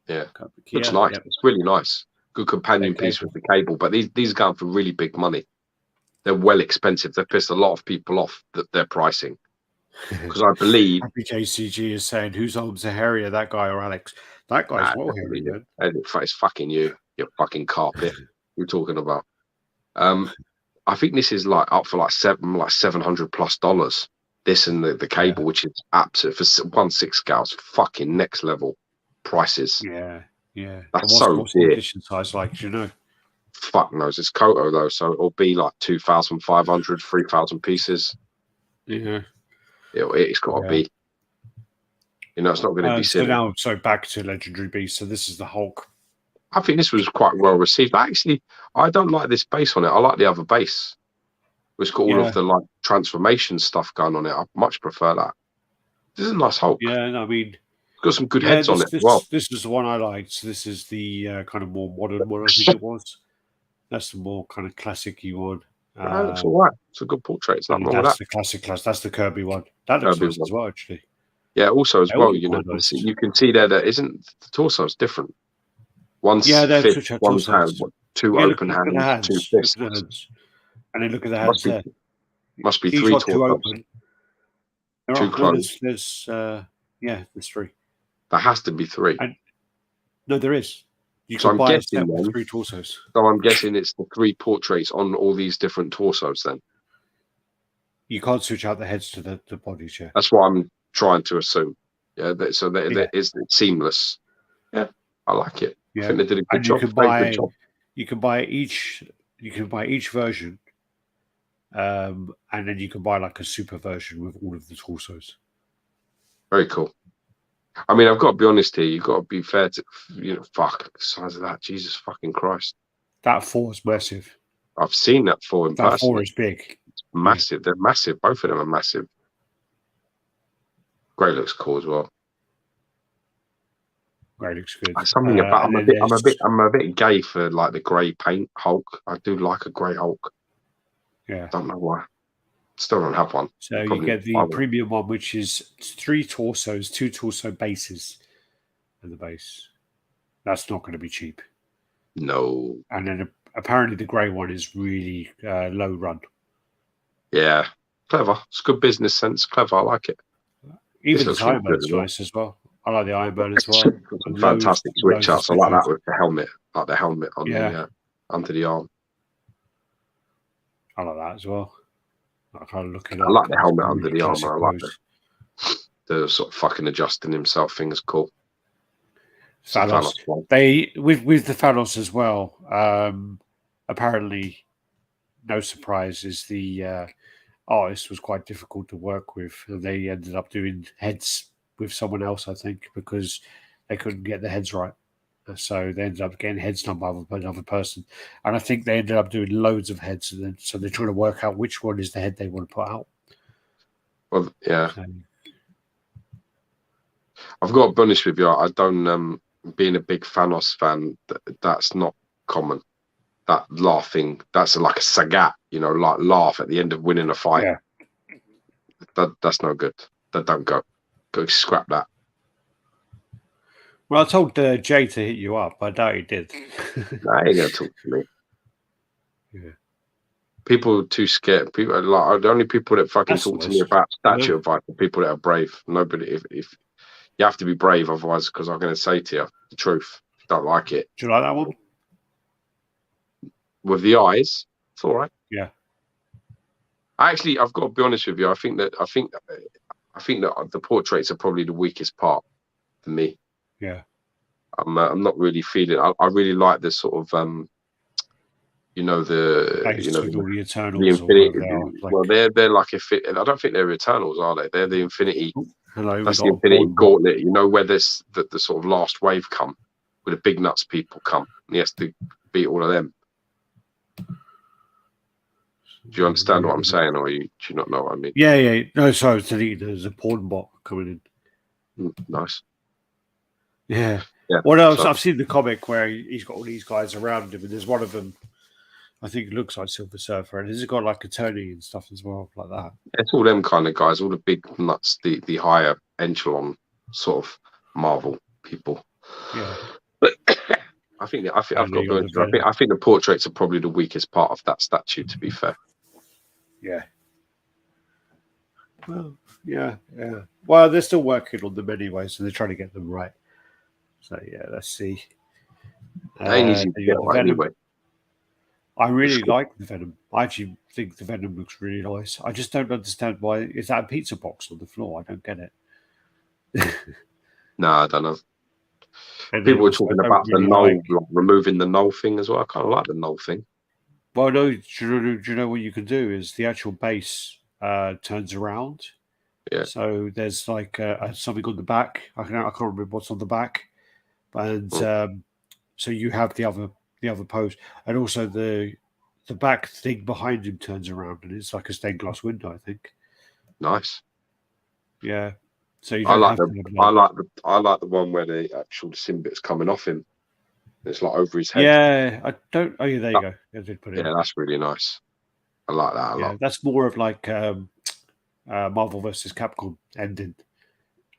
Yeah. Looks nice. Yep. It's really nice. Good companion piece with the cable. But these are going for really big money. They're well expensive. They've pissed a lot of people off that their pricing. Because I believe Happy JCG is saying, whose arms are hairier, that guy or Alex? That guy's well hairy, man. It's fucking you fucking carpet. You're talking about. I think this is like up for like $700+ This and the cable, which is absolute for 1/6 scales, fucking next level prices. Yeah. That's what's the edition size like? Do you know? Fuck knows. It's Koto though, so it'll be like 2,500, 3,000 pieces. Yeah. It's got to be. It's not going to be silly. So back to Legendary Beast. So this is the Hulk. I think this was quite well received. Actually, I don't like this base on it. I like the other base. It's got all of the like transformation stuff going on it. I much prefer that. This is a nice Hulk. Yeah, I mean, it's got some good heads on it as well. This is the one I liked. So this is the kind of more modern one, I think it was. That's the more kind of classic-y one. It looks all right. It's a good portrait. It's not wrong with that. That's the classic class. That's the Kirby one. That looks nice as well, actually. Yeah, also as well, you can see there that isn't the torso is different. One's fist, one's hand, two open hands, two fists. And then look at the hands there. Must be three torsos. Two closed. There's 3. There has to be 3. No, there is. So I'm guessing then, 3 torsos. So I'm guessing it's the 3 portraits on all these different torsos then. You can't switch out the heads to the bodies, yeah. That's what I'm trying to assume. Yeah, it's seamless. Yeah, I like it. Yeah. I think they did a good job. You can buy each version, and then you can buy like a super version with all of the torsos. Very cool. I mean, I've got to be honest here. You've got to be fair to, fuck the size of that. Jesus fucking Christ. That 4 is massive. I've seen that 4 in person. That 4 is big. It's massive. Yeah. They're massive. Both of them are massive. Grey looks cool as well. Grey looks good. Something about I'm a bit gay for like the grey paint Hulk. I do like a grey Hulk. Yeah. Don't know why. Still don't have one. So you get the premium one, which is 3 torsos, 2 torso bases at the base. That's not going to be cheap. No. And then apparently the grey one is really low run. Yeah. Clever. It's good business sense. Clever. I like it. Even the Iron Man's nice as well. I like the Iron Man as well. Some fantastic switch ups. I like that with the helmet. Like the helmet on the under the arm. I like that as well. I like the helmet under the armor. I like the sort of fucking adjusting himself thing is cool. Thanos. With the Thanos as well. Apparently, no surprise is the artist was quite difficult to work with. They ended up doing heads with someone else, I think, because they couldn't get the heads right. So they ended up getting heads done by another person. And I think they ended up doing loads of heads. And then, so they're trying to work out which one is the head they want to put out. Well, yeah. So, I've got to be honest with you. I don't, being a big Thanos fan, that's not common. That laughing, that's like a sagat, like laugh at the end of winning a fight. Yeah. That's no good. That don't go. Go scrap that. Well, I told Jay to hit you up. I doubt he did. Nah, he ain't gonna talk to me. Yeah. People are too scared. People are like the only people that fucking talk to me about statue advice are people that are brave. Nobody. If you have to be brave, otherwise, because I'm going to say to you the truth. If you don't like it. Do you like that one? With the eyes, it's all right. Yeah. Actually, I've got to be honest with you. I think that the portraits are probably the weakest part for me. Yeah, I'm not really feeling. I really like this sort of you know the Based with all the the Eternals or Infinity. whatever they are. Like, Well, they're like I don't think they're Eternals, are they? They're the Infinity. oh, hello, we That's the got a Infinity porn bot. Gauntlet. You know where this the sort of last wave come, where the big nuts people come, and he has to beat all of them. Do you understand what I'm saying, or do you not know what I mean? Yeah, yeah. No, sorry, I was telling you there's a porn bot coming in. Nice. Yeah. Yeah. What else? So, I've seen the comic where he's got all these guys around him, and there's one of them, I think it looks like Silver Surfer, and he's got like attorney and stuff as well, like that. it's all them kind of guys, all the big nuts, the higher echelon sort of Marvel people. Yeah. I think I've got And then to you go got into. the I think the portraits are probably the weakest part of that statue. To be fair. Yeah. Well, yeah, yeah. Well, they're still working on them anyway, so they're trying to get them right. So yeah, let's see. It ain't easy to You get got the right Venom. anyway. I really like the Venom. I actually think the Venom looks really nice. I just don't understand why is that a pizza box on the floor? I don't get it. No, I don't know. And then People were also, I talking don't about the really null, like. like removing the null thing as well. I kind of like the null thing. Well, no. Do you know what you can do? Is the actual base turns around. Yeah. So there's like something on the back. I can't remember what's on the back, and so you have the other pose, and also the back thing behind him turns around, and it's like a stained glass window. I think. Nice. Yeah. So you I don't like have the to have I like. like the I like the one where the actual symbiote's coming off him. It's like over his head. Yeah, I don't. Oh, yeah, there you go. I did put it Yeah, in. that's really nice. I like that a Yeah, lot. that's more of like Marvel versus Capcom ending.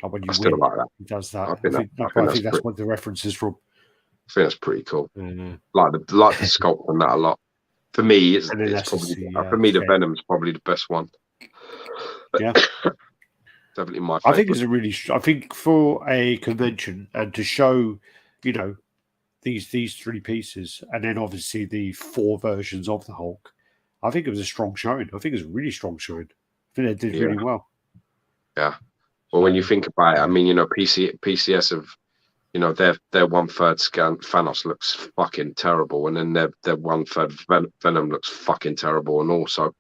Like when I you still win, like that. he does I that. think that I I think that's think that's pretty. what the reference is from. I think that's pretty cool. And Like the sculpt on that a lot. For me, then it's that's probably just for me the okay. Venom's probably the best one. Yeah. Definitely my I think favorite. it's a really. I think for a convention and to show, you know, these three pieces, and then obviously the four versions of the Hulk. I think it was a strong showing. I think it was a really strong showing. I think they did Yeah, really well. yeah. Well, when you So think about it, I yeah. mean, PCS have, their 1/3 scan Thanos looks fucking terrible, and then their 1/3 Venom looks fucking terrible, and also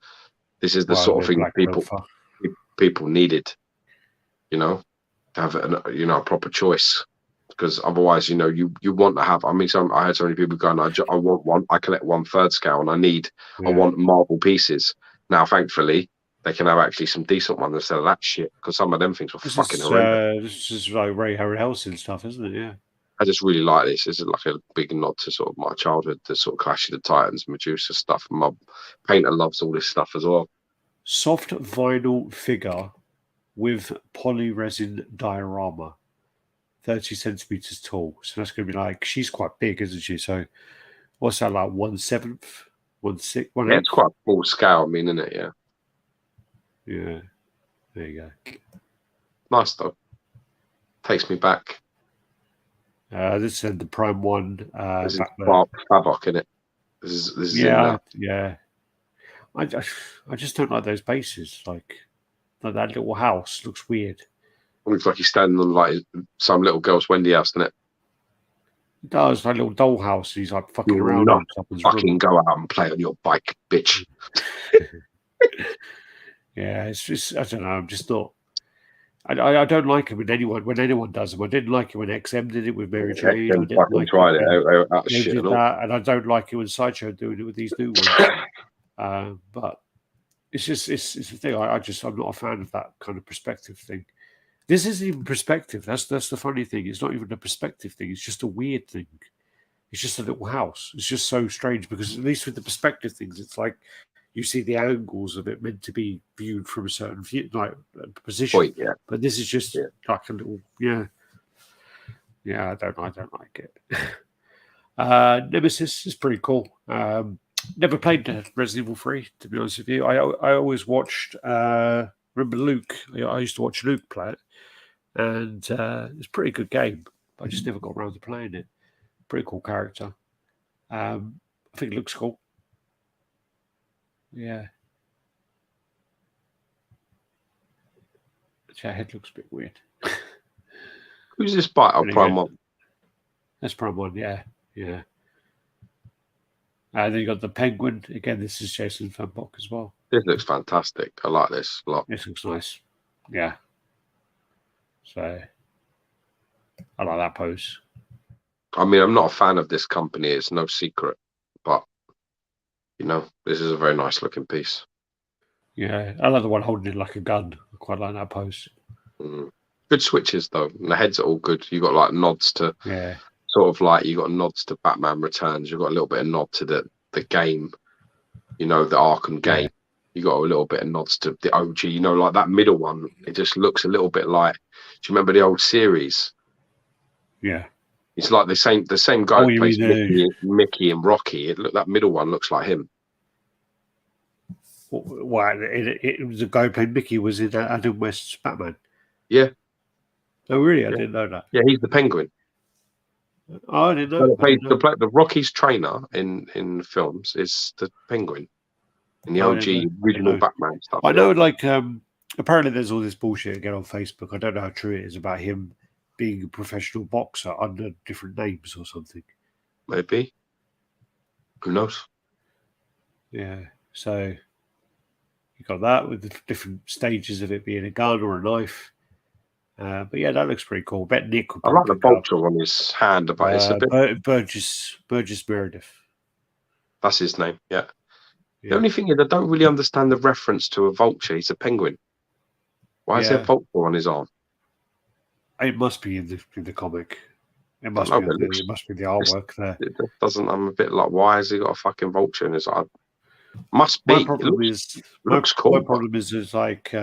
this is the Well, sort of the thing Black people needed, to have a proper choice, because otherwise, you want to have. I mean, I heard so many people going, I want one. I collect 1/3 scale, and I Yeah. want Marvel pieces. Now, thankfully, they can have actually some decent ones instead of that shit, because some of them things were fucking horrendous. This is like Ray Harryhausen stuff, isn't it? Yeah. I just really like this. This is like a big nod to sort of my childhood, the sort of Clash of the Titans, Medusa stuff. My painter loves all this stuff as well. Soft vinyl figure with polyresin diorama, 30 centimeters tall. So that's going to be like, she's quite big, isn't she? So what's that, like 1/7, 1/6, Yeah, it's 1/8? quite a full scale, I mean, isn't it? Yeah. Yeah. There you go. Nice though. Takes me back. This is the Prime one. This is Back there. Fabok, in it. This is in Yeah. that. Yeah. I just don't like those bases. Like that little house looks weird. Looks like he's standing on like some little girl's Wendy house, doesn't it? It does, like a little dollhouse. He's like You fucking will around not in someone's room. fucking go out and play on your bike, bitch. Yeah, it's just, I don't know. I'm just not. I don't like it when anyone does them. I didn't like it when XM did it with Mary Jane. I Them didn't fucking like it tried it when out of they shit did and all. that, and I don't like it when Sideshow doing it with these new ones. But it's the thing. I'm not a fan of that kind of perspective thing. This isn't even perspective. That's the funny thing. It's not even a perspective thing. It's just a weird thing. It's just a little house. It's just so strange because at least with the perspective things, it's like you see the angles of it meant to be viewed from a certain view, like position. Point, yeah. But this is just Yeah. like a little, yeah. I don't like it. Nemesis is pretty cool. Never played Resident Evil 3, to be honest with you. I always watched. Remember Luke? I used to watch Luke play it, and it's a pretty good game. But I just never got around to playing it. Pretty cool character. I think it looks cool. Yeah. Her head looks a bit weird. Who's this bite? Oh, Prime One. That's Prime One, yeah. Yeah. And then you got the Penguin. Again, this is Jason Van Bock as well. This looks fantastic. I like this a lot. This looks nice. Yeah. So I like that pose. I mean, I'm not a fan of this company. It's no secret, but this is a very nice looking piece. Yeah, I like the one holding it like a gun. I quite like that pose. Good switches though. And the heads are all good. You got like nods to sort of like you got nods to Batman Returns. You got a little bit of nod to the game. The Arkham game. You got a little bit of nods to the OG. Like that middle one. It just looks a little bit like. Do you remember the old series? Yeah. It's like the same guy who plays Mickey and Rocky. That middle one looks like him. Well, it was a guy who played Mickey was in Adam West's Batman. Yeah. Oh, really? I didn't know that. Yeah, he's the Penguin. Oh, I didn't know. The Rocky's trainer in films is the Penguin in the OG original Batman stuff. I know, like, apparently there's all this bullshit again on Facebook. I don't know how true it is about him being a professional boxer under different names or something. Maybe. Who knows? Yeah. So you got that with the different stages of it being a gun or a knife. But yeah, that looks pretty cool. Bet Nick would I like the vulture on his hand, but it's a bit Burgess Meredith. That's his name, yeah. The only thing is I don't really understand the reference to a vulture. He's a penguin. Why is there a vulture on his arm? It must be in the comic. It must be the artwork there. It doesn't. I'm a bit like, why has he got a fucking vulture in his arm? Must be. My problem is like,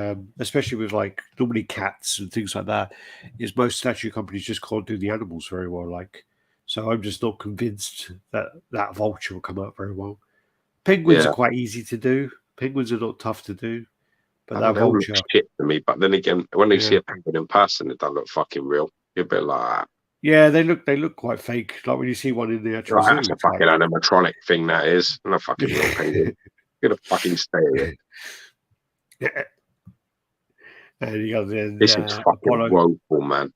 especially with like normally cats and things like that, is most statue companies just can't do the animals very well. Like, so I'm just not convinced that vulture will come out very well. Penguins are quite easy to do. Penguins are not tough to do, but that vulture shit to me. But then again, when you see a penguin in person, it doesn't look fucking real. You're a bit like. Yeah, they look quite fake. Like when you see one in the actual zoo, that's a fucking animatronic thing. That is, not a fucking real penguin. You're gonna fucking stay with it. Yeah. And you got this is fucking woeful, man.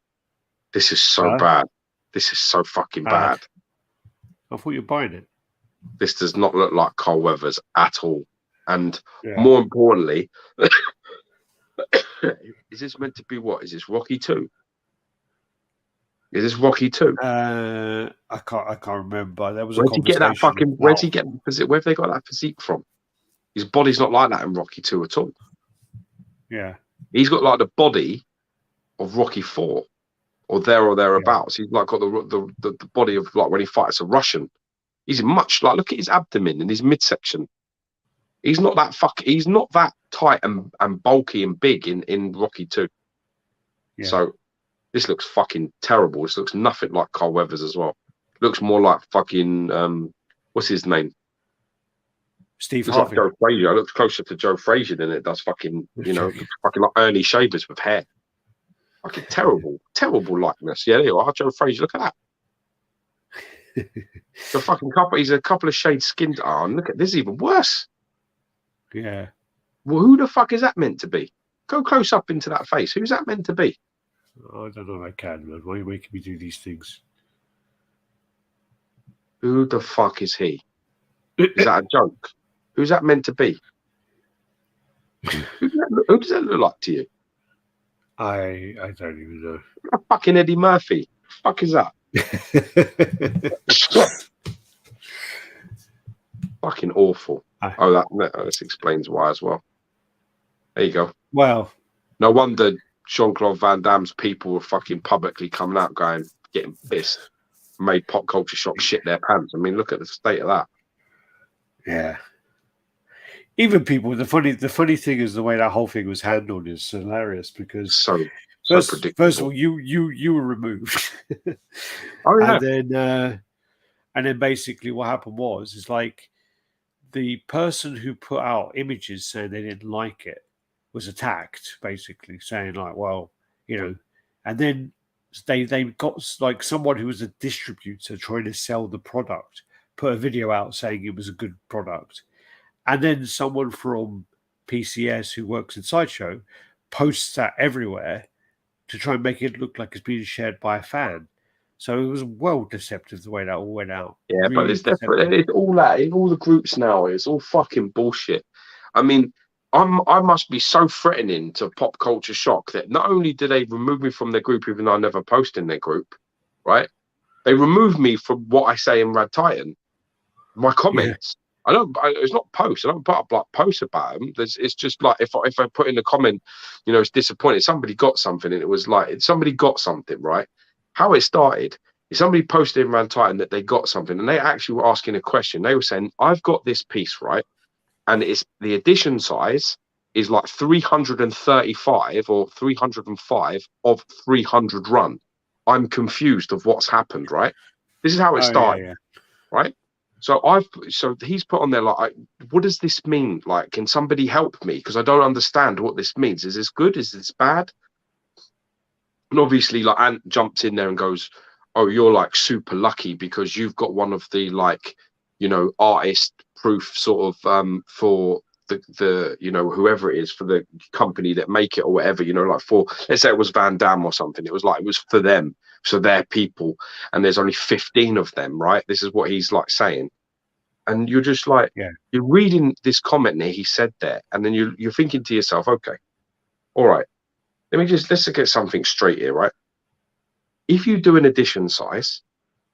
This is so bad. This is so fucking bad. I thought you were buying it. This does not look like Carl Weathers at all. And more importantly, is this meant to be what? Is this Rocky 2? Is this Rocky 2? I can't remember. There was where'd he get that fucking? Where'd he get? Where have they got that physique from? His body's not like that in Rocky 2 at all. Yeah, he's got like the body of Rocky 4, or thereabouts. He's like got the body of like when he fights a Russian. He's much like, look at his abdomen and his midsection. He's not that He's not that tight and bulky and big in Rocky 2. Yeah. So this looks fucking terrible. This looks nothing like Carl Weathers as well. Looks more like fucking what's his name? Steve looks Harvey. Like Joe Frazier. It looks closer to Joe Frazier than it does fucking, looks fucking like Ernie Shavers with hair. Fucking terrible likeness. Yeah, there you are, Joe Frazier. Look at that. The fucking couple. He's a couple of shades skinned. Oh, look at this. Is even worse. Yeah. Well, who the fuck is that meant to be? Go close up into that face. Who's that meant to be? I don't know if I can, man. Why are you making me do these things? Who the fuck is he? Is that a joke? Who's that meant to be? Who does that look like to you? I don't even know. Fucking Eddie Murphy. The fuck is that? Fucking awful. This explains why as well. There you go. Well, no wonder Jean-Claude Van Damme's people were fucking publicly coming out getting pissed, made pop culture shock shit their pants. I mean, look at the state of that. Yeah. Even people, the funny thing is the way that whole thing was handled is hilarious because first of all, you were removed. Oh yeah. And then basically what happened is like the person who put out images saying they didn't like it was attacked, basically saying like, well, and then they got like someone who was a distributor trying to sell the product, put a video out saying it was a good product. And then someone from PCS who works in Sideshow posts that everywhere to try and make it look like it's being shared by a fan. So it was well deceptive the way that all went out. Yeah, but Really it's deceptive. definitely it's all that in all the groups now. It's all fucking bullshit. I mean, I must be so threatening to Pop Culture Shock that not only do they remove me from their group, even though I never post in their group, right? They remove me from what I say in RaddTitan, my Yeah. comments. It's not posts. I don't put up like posts about them. It's just like if I put in a comment, it's disappointed. Somebody got something, and it was like somebody got something, right? How it started is somebody posted in RaddTitan that they got something, and they actually were asking a question. They were saying, "I've got this piece, right, and it's the edition size is like 335 or 305 of 300 run. I'm confused of what's happened, right? This is how it Oh yeah, started, yeah. right? So he's put on there like, what does this mean? Like, can somebody help me? Because I don't understand what this means. Is this good? Is this bad? And obviously, like Ant jumps in there and goes, "Oh, you're like super lucky because you've got one of the like, artist proof sort of for the whoever it is for the company that make it or whatever, like for let's say it was Van Damme or something. It was for them, so they're people, and there's only 15 of them, right? This is what he's like saying, and you're just like, Yeah. you're reading this comment there he said there, and then you're thinking to yourself, okay, all right, let's get something straight here, right? If you do an edition size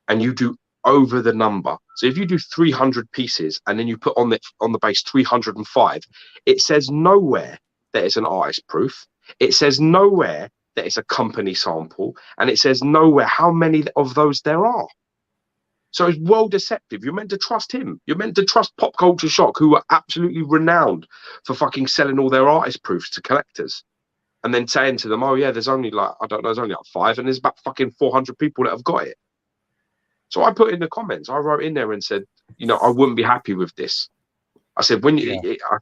and you do over the number, so if you do 300 pieces and then you put on the base 305, it says nowhere that it's an artist proof. It says nowhere that it's a company sample, and it says nowhere how many of those there are. So it's well deceptive. You're meant to trust him. You're meant to trust Pop Culture Shock, who are absolutely renowned for fucking selling all their artist proofs to collectors. And then saying to them, "Oh yeah, there's only like, I don't know, there's only like 5, and there's about fucking 400 people that have got it." So I put in the comments, I wrote in there and said, I wouldn't be happy with this. I said, I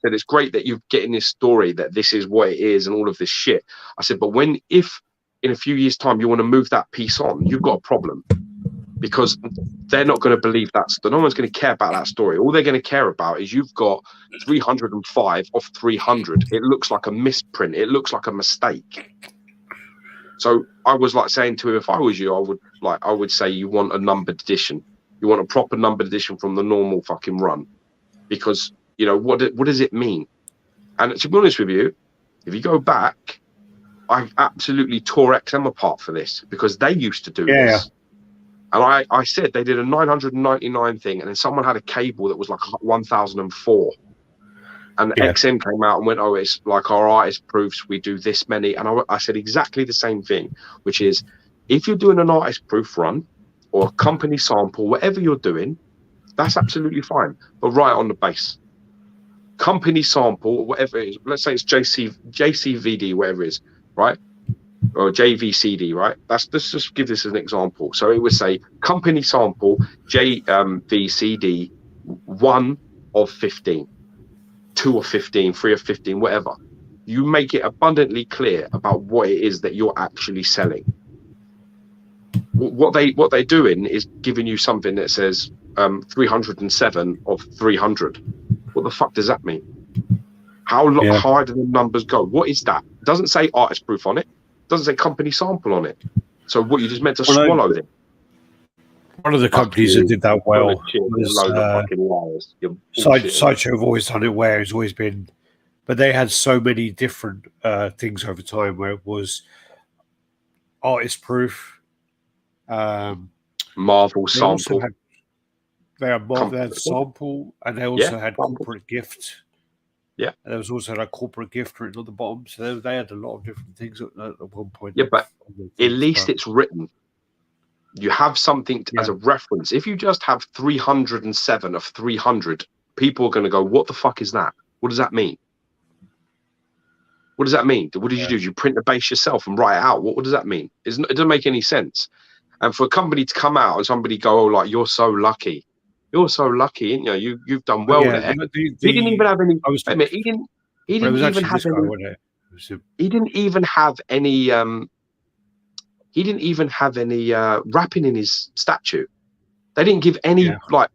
said, it's great that you're getting this story that this is what it is and all of this shit. I said, but if in a few years' time you want to move that piece on, you've got a problem, because they're not going to believe no one's going to care about that story. All they're going to care about is you've got 305 of 300. It looks like a misprint. It looks like a mistake. So I was like saying to him, if I was you, I would say you want a numbered edition. You want a proper numbered edition from the normal fucking run, because what does it mean? And to be honest with you, if you go back, I absolutely tore XM apart for this, because they used to do this. And I said they did a 999 thing, and then someone had a cable that was like 1004. And XM came out and went, "Oh, it's like our artist proofs, we do this many." And I said exactly the same thing, which is, if you're doing an artist proof run or a company sample, whatever you're doing, that's absolutely fine. But write on the base. Company sample, whatever it is, let's say it's JCVD, whatever it is, right? Or JVCD, right? Let's just give this as an example. So it would say company sample JVCD 1 of 15, 2 of 15, 3 of 15, whatever. You make it abundantly clear about what it is that you're actually selling. What they're doing is giving you something that says 307 of 300. What the fuck does that mean? How high do the numbers go? What is that? It doesn't say artist proof on it. It doesn't say company sample on it. So what, you just meant to swallow it? One of the companies that did that well was Sideshow have always done it, where it's always been, but they had so many different things over time where it was artist proof, Marvel sample. They had sample, and they also had corporate gift. Yeah, and there was also that corporate gift written on the bottom. So they had a lot of different things at one point. Yeah, but at least it's written. You have something as a reference. If you just have 307 of 300, people are going to go, "What the fuck is that? What does that mean? What does that mean? What did you do? Did you print the base yourself and write it out? What does that mean? It doesn't make any sense." And for a company to come out and somebody go, "Oh, like, you're so lucky. You're so lucky, ain't you? You've done well there." He didn't even have any. He didn't even have any. He didn't even have any. He didn't even have any wrapping in his statue. They didn't give any like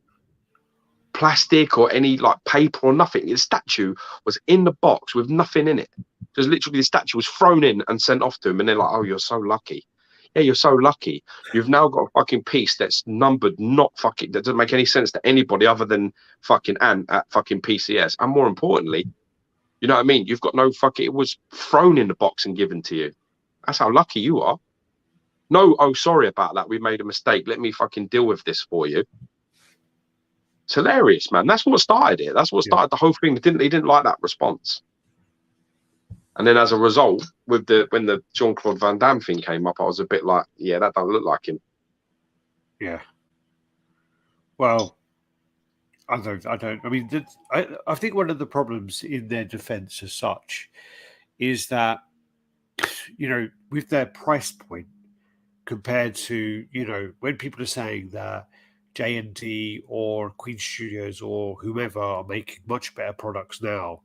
plastic or any like paper or nothing. The statue was in the box with nothing in it. Just literally, the statue was thrown in and sent off to him, and they're like, "Oh, you're so lucky." Yeah, you're so lucky. You've now got a fucking piece that's numbered, not fucking, that doesn't make any sense to anybody other than fucking Ant at fucking PCS. And more importantly, you know what I mean? You've got no fucking, it was thrown in the box and given to you. That's how lucky you are. No, oh, sorry about that. We made a mistake. Let me fucking deal with this for you. It's hilarious, man. That's what started it. That's what started the whole thing. He didn't like that response. And then as a result, when the Jean-Claude Van Damme thing came up, I was a bit like, yeah, that don't look like him. Yeah. Well, I don't. I mean, I think one of the problems in their defense as such is that, you know, with their price point compared to, you know, when people are saying that J&D or Queen Studios or whomever are making much better products now.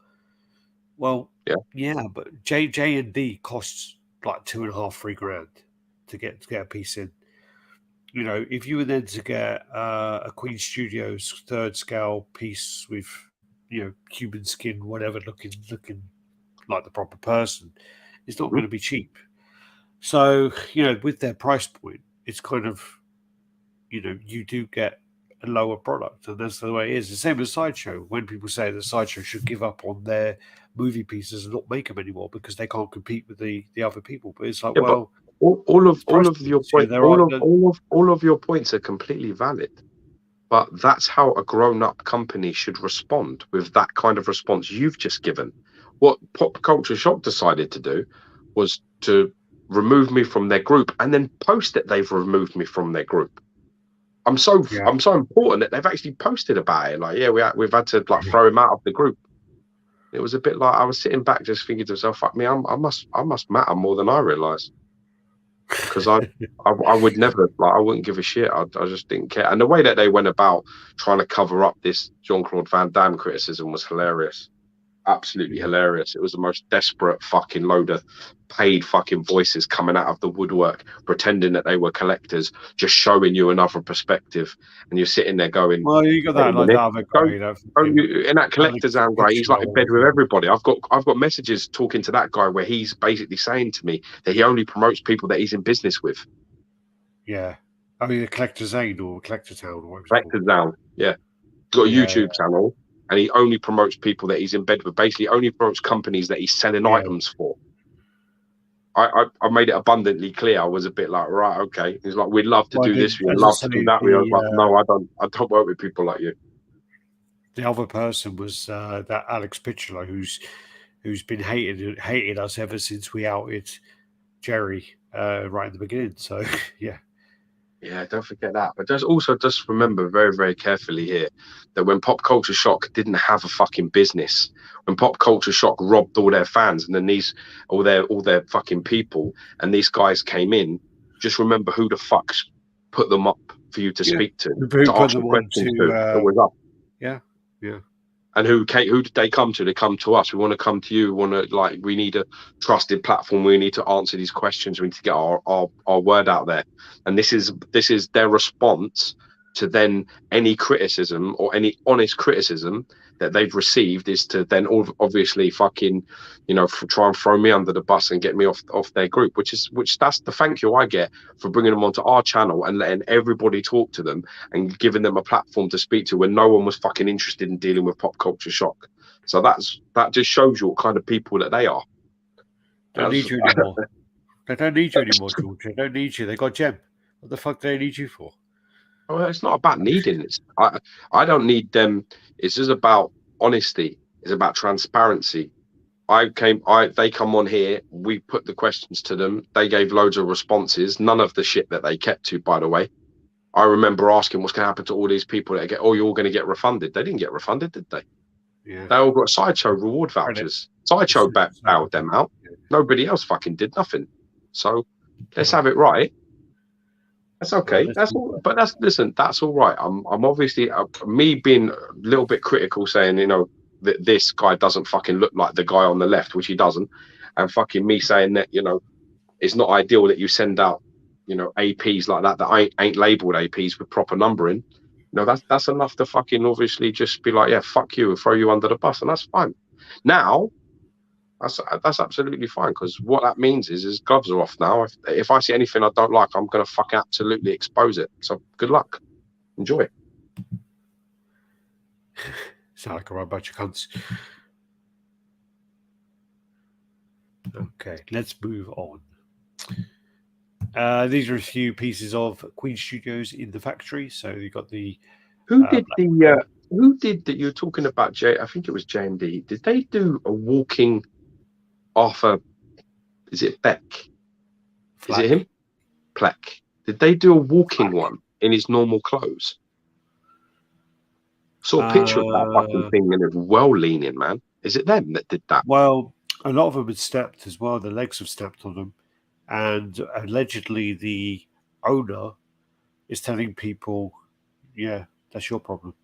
Well, yeah, but J&D costs like $2.5-3 grand to get a piece in. You know, if you were then to get a Queen Studios 3rd scale piece with, you know, Cuban skin, whatever, looking like the proper person, it's not going to be cheap. So, you know, with their price point, it's kind of, you know, you do get a lower product, and that's the way it is. The same as Sideshow. When people say that Sideshow should give up on their movie pieces and not make them anymore because they can't compete with the other people, but it's like, well, all of your points, all of your points are completely valid. But that's how a grown-up company should respond with that kind of response you've just given. What Pop Culture Shock decided to do was to remove me from their group and then post that they've removed me from their group. I'm so important that they've actually posted about it. Like, yeah, we've had to like throw him out of the group. It was a bit like I was sitting back just thinking to myself, fuck me, I must matter more than I realised. Because I would never, like, I wouldn't give a shit. I just didn't care. And the way that they went about trying to cover up this Jean-Claude Van Damme criticism was hilarious. Absolutely hilarious. It was the most desperate fucking load of paid fucking voices coming out of the woodwork, pretending that they were collectors, just showing you another perspective. And you're sitting there going, well, you got that like that other guy, in that collector's angle, he's like in bed with everybody. I've got messages talking to that guy where he's basically saying to me that he only promotes people that he's in business with. Yeah. I mean, the Collector's Aid or Collector's Town. Collector's Town, yeah. He's got a YouTube channel, and he only promotes people that he's in bed with. Basically, only promotes companies that he's selling items for. I made it abundantly clear. I was a bit like, right, okay. He's like, we'd love to do this. We'd love to do that. I was like, no, I don't work with people like you. The other person was that Alex Pitchler, who's been hated us ever since we outed Jerry right in the beginning. So yeah. Yeah, don't forget that. But just remember very, very carefully here that when Pop Culture Shock didn't have a fucking business, when Pop Culture Shock robbed all their fans and then all their fucking people, and these guys came in, just remember who the fucks put them up for you to speak to ask the questions that was up. Yeah, yeah. And who did they come to? They come to us. We want to come to you. We need a trusted platform. We need to answer these questions. We need to get our word out there. And this is their response to then any criticism or any honest criticism that they've received is to then obviously fucking, you know, try and throw me under the bus and get me off their group, which that's the thank you I get for bringing them onto our channel and letting everybody talk to them and giving them a platform to speak to when no one was fucking interested in dealing with Pop Culture Shock. So that just shows you what kind of people that they are. They don't need you anymore. They don't need you anymore, George. They don't need you. They got Gem. What the fuck do they need you for? Well, it's not about needing it. I don't need them. It's just about honesty. It's about transparency. They come on here. We put the questions to them. They gave loads of responses. None of the shit that they kept to, by the way. I remember asking what's going to happen to all these people that get, you're all going to get refunded. They didn't get refunded, did they? Yeah. They all got Sideshow reward vouchers. Sideshow bailed them out. Nobody else fucking did nothing. So let's have it right. That's okay. That's all. But that's all right. I'm obviously me being a little bit critical, saying, you know, that this guy doesn't fucking look like the guy on the left, which he doesn't, and fucking me saying that, you know, it's not ideal that you send out, you know, APs like that ain't labeled APs with proper numbering. You know, that's enough to fucking obviously just be like, yeah, fuck you, and throw you under the bus, and that's fine. Now, That's absolutely fine, because what that means is his gloves are off now. If I see anything I don't like, I'm gonna fucking absolutely expose it. So good luck, enjoy. Sound like a right bunch of cunts. Okay, let's move on. These are a few pieces of Queen Studios in the factory. So you got the Who did that? You're talking about I think it was JMD. Did they do a walking Arthur? Is it Beck? Flack. Is it him? Pleck. Did they do a walking one in his normal clothes? Saw a picture of that fucking thing, and it was well leaning, man. Is it them that did that? Well, a lot of them had stepped as well. The legs have stepped on them, and allegedly the owner is telling people, "Yeah, that's your problem."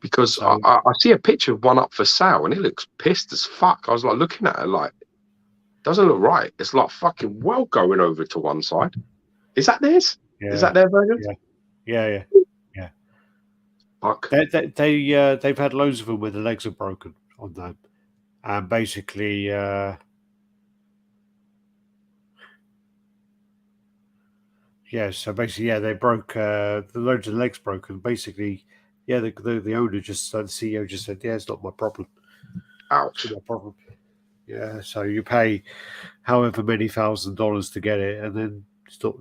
Because I see a picture of one up for sale, and it looks pissed as fuck. I was like looking at it, like, doesn't look right. It's like fucking well going over to one side. Is that theirs? Yeah. Is that their version? Yeah. Fuck. They've had loads of them where the legs are broken on them, and basically, So basically, they broke the loads of legs broken. Basically, the owner just the CEO just said, "Yeah, it's not my problem." Ouch. It's not my problem. Yeah, so you pay however many $1,000s to get it, and then it's not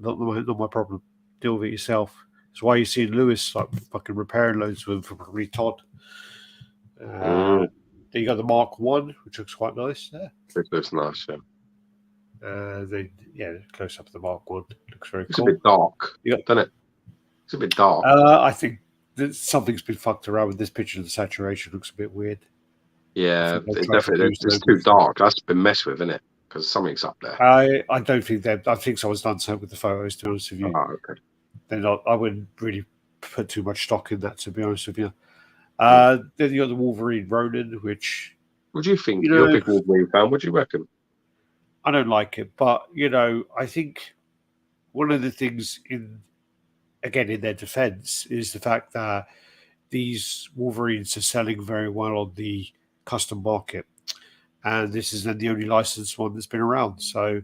my problem. Deal with it yourself. That's why you see Lewis like fucking repairing loads of them for probably Todd. Then you got the Mark 1, which looks quite nice there. It looks nice, Close up of the Mark 1 looks very it's cool. It's a bit dark, doesn't it? It's a bit dark. I think something's been fucked around with this picture. The saturation looks a bit weird. Yeah, it definitely. It's too dark. That's been messed with, isn't it? Because something's up there. I don't think that. I think someone's done something with the photos. To be honest with you, okay. They're not. I wouldn't really put too much stock in that. To be honest with you, then you got the Wolverine Ronin, which. What do you think? You're a big Wolverine fan. What do you reckon? I don't like it, but I think one of the things in their defense is the fact that these Wolverines are selling very well on the custom market, and this is then the only licensed one that's been around. So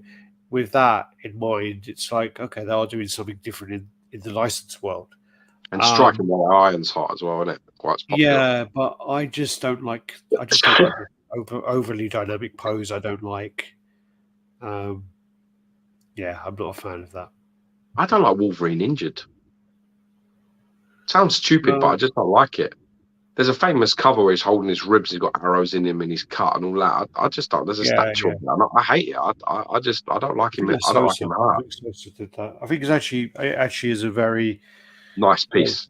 with that in mind, it's like, okay, they are doing something different in the licensed world, and striking while iron's hot as well, isn't it? Quite popular. Yeah, but I just don't like the overly dynamic pose. I don't like. I'm not a fan of that. I don't like Wolverine injured. Sounds stupid, but I just don't like it. There's a famous cover where he's holding his ribs, he's got arrows in him, and he's cut and all that. I just don't. There's a statue of him. I hate it. I don't like him. I don't like him hurt. I think it actually is a very nice piece.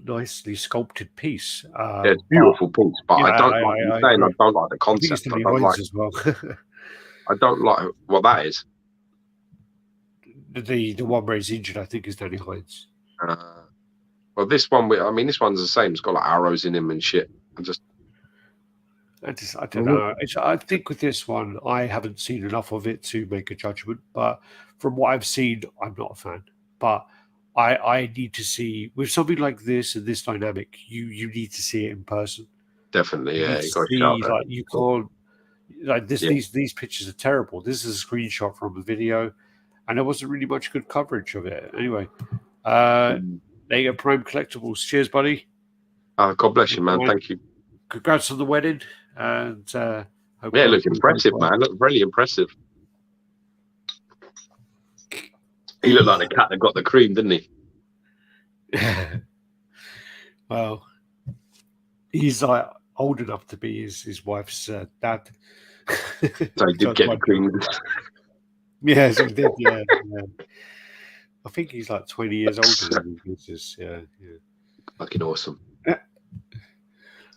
Nicely sculpted piece. It's a beautiful piece, but I don't like the concept. I don't like as well. I don't like what that is. The one where he's injured, I think, is Danny Hines. Well, this one, this one's the same. It's got like arrows in him and shit. I don't know. I think with this one, I haven't seen enough of it to make a judgment. But from what I've seen, I'm not a fan. But I need to see with something like this and this dynamic. You need to see it in person. Definitely, yeah. You can't like this. Yeah. These pictures are terrible. This is a screenshot from a video, and there wasn't really much good coverage of it. Anyway, they get Prime Collectibles. Cheers, buddy. God bless you, man. Thank you. Congrats on the wedding. And look impressive, man. Look really impressive. He looked like the cat that got the cream, didn't he? Well, he's like old enough to be his wife's dad. So he did get the cream. Yes, he did. Yeah. I think he's like 20 years older than me. Yeah. Fucking awesome.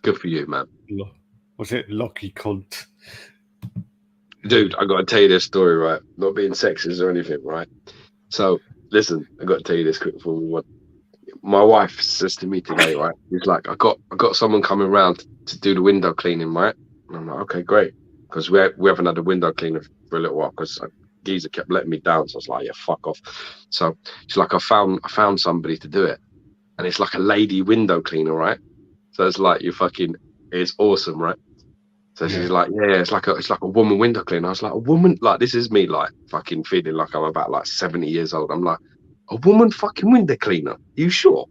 Good for you, man. Was it Lucky Cunt? Dude, I got to tell you this story, right? Not being sexist or anything, right? So, listen, I got to tell you this quick before we went. My wife says to me today, right? She's like, I got someone coming around to do the window cleaning, right? And I'm like, okay, great, because we haven't had a window cleaner for a little while because geezer kept letting me down. So I was like, yeah, fuck off. So she's like, I found somebody to do it, and it's like a lady window cleaner, right? So it's like it's awesome, right? So she's like, yeah, it's like a woman window cleaner. I was like, a woman, like this is me, like fucking feeling like I'm about like 70 years old. I'm like, a woman fucking window cleaner. You sure?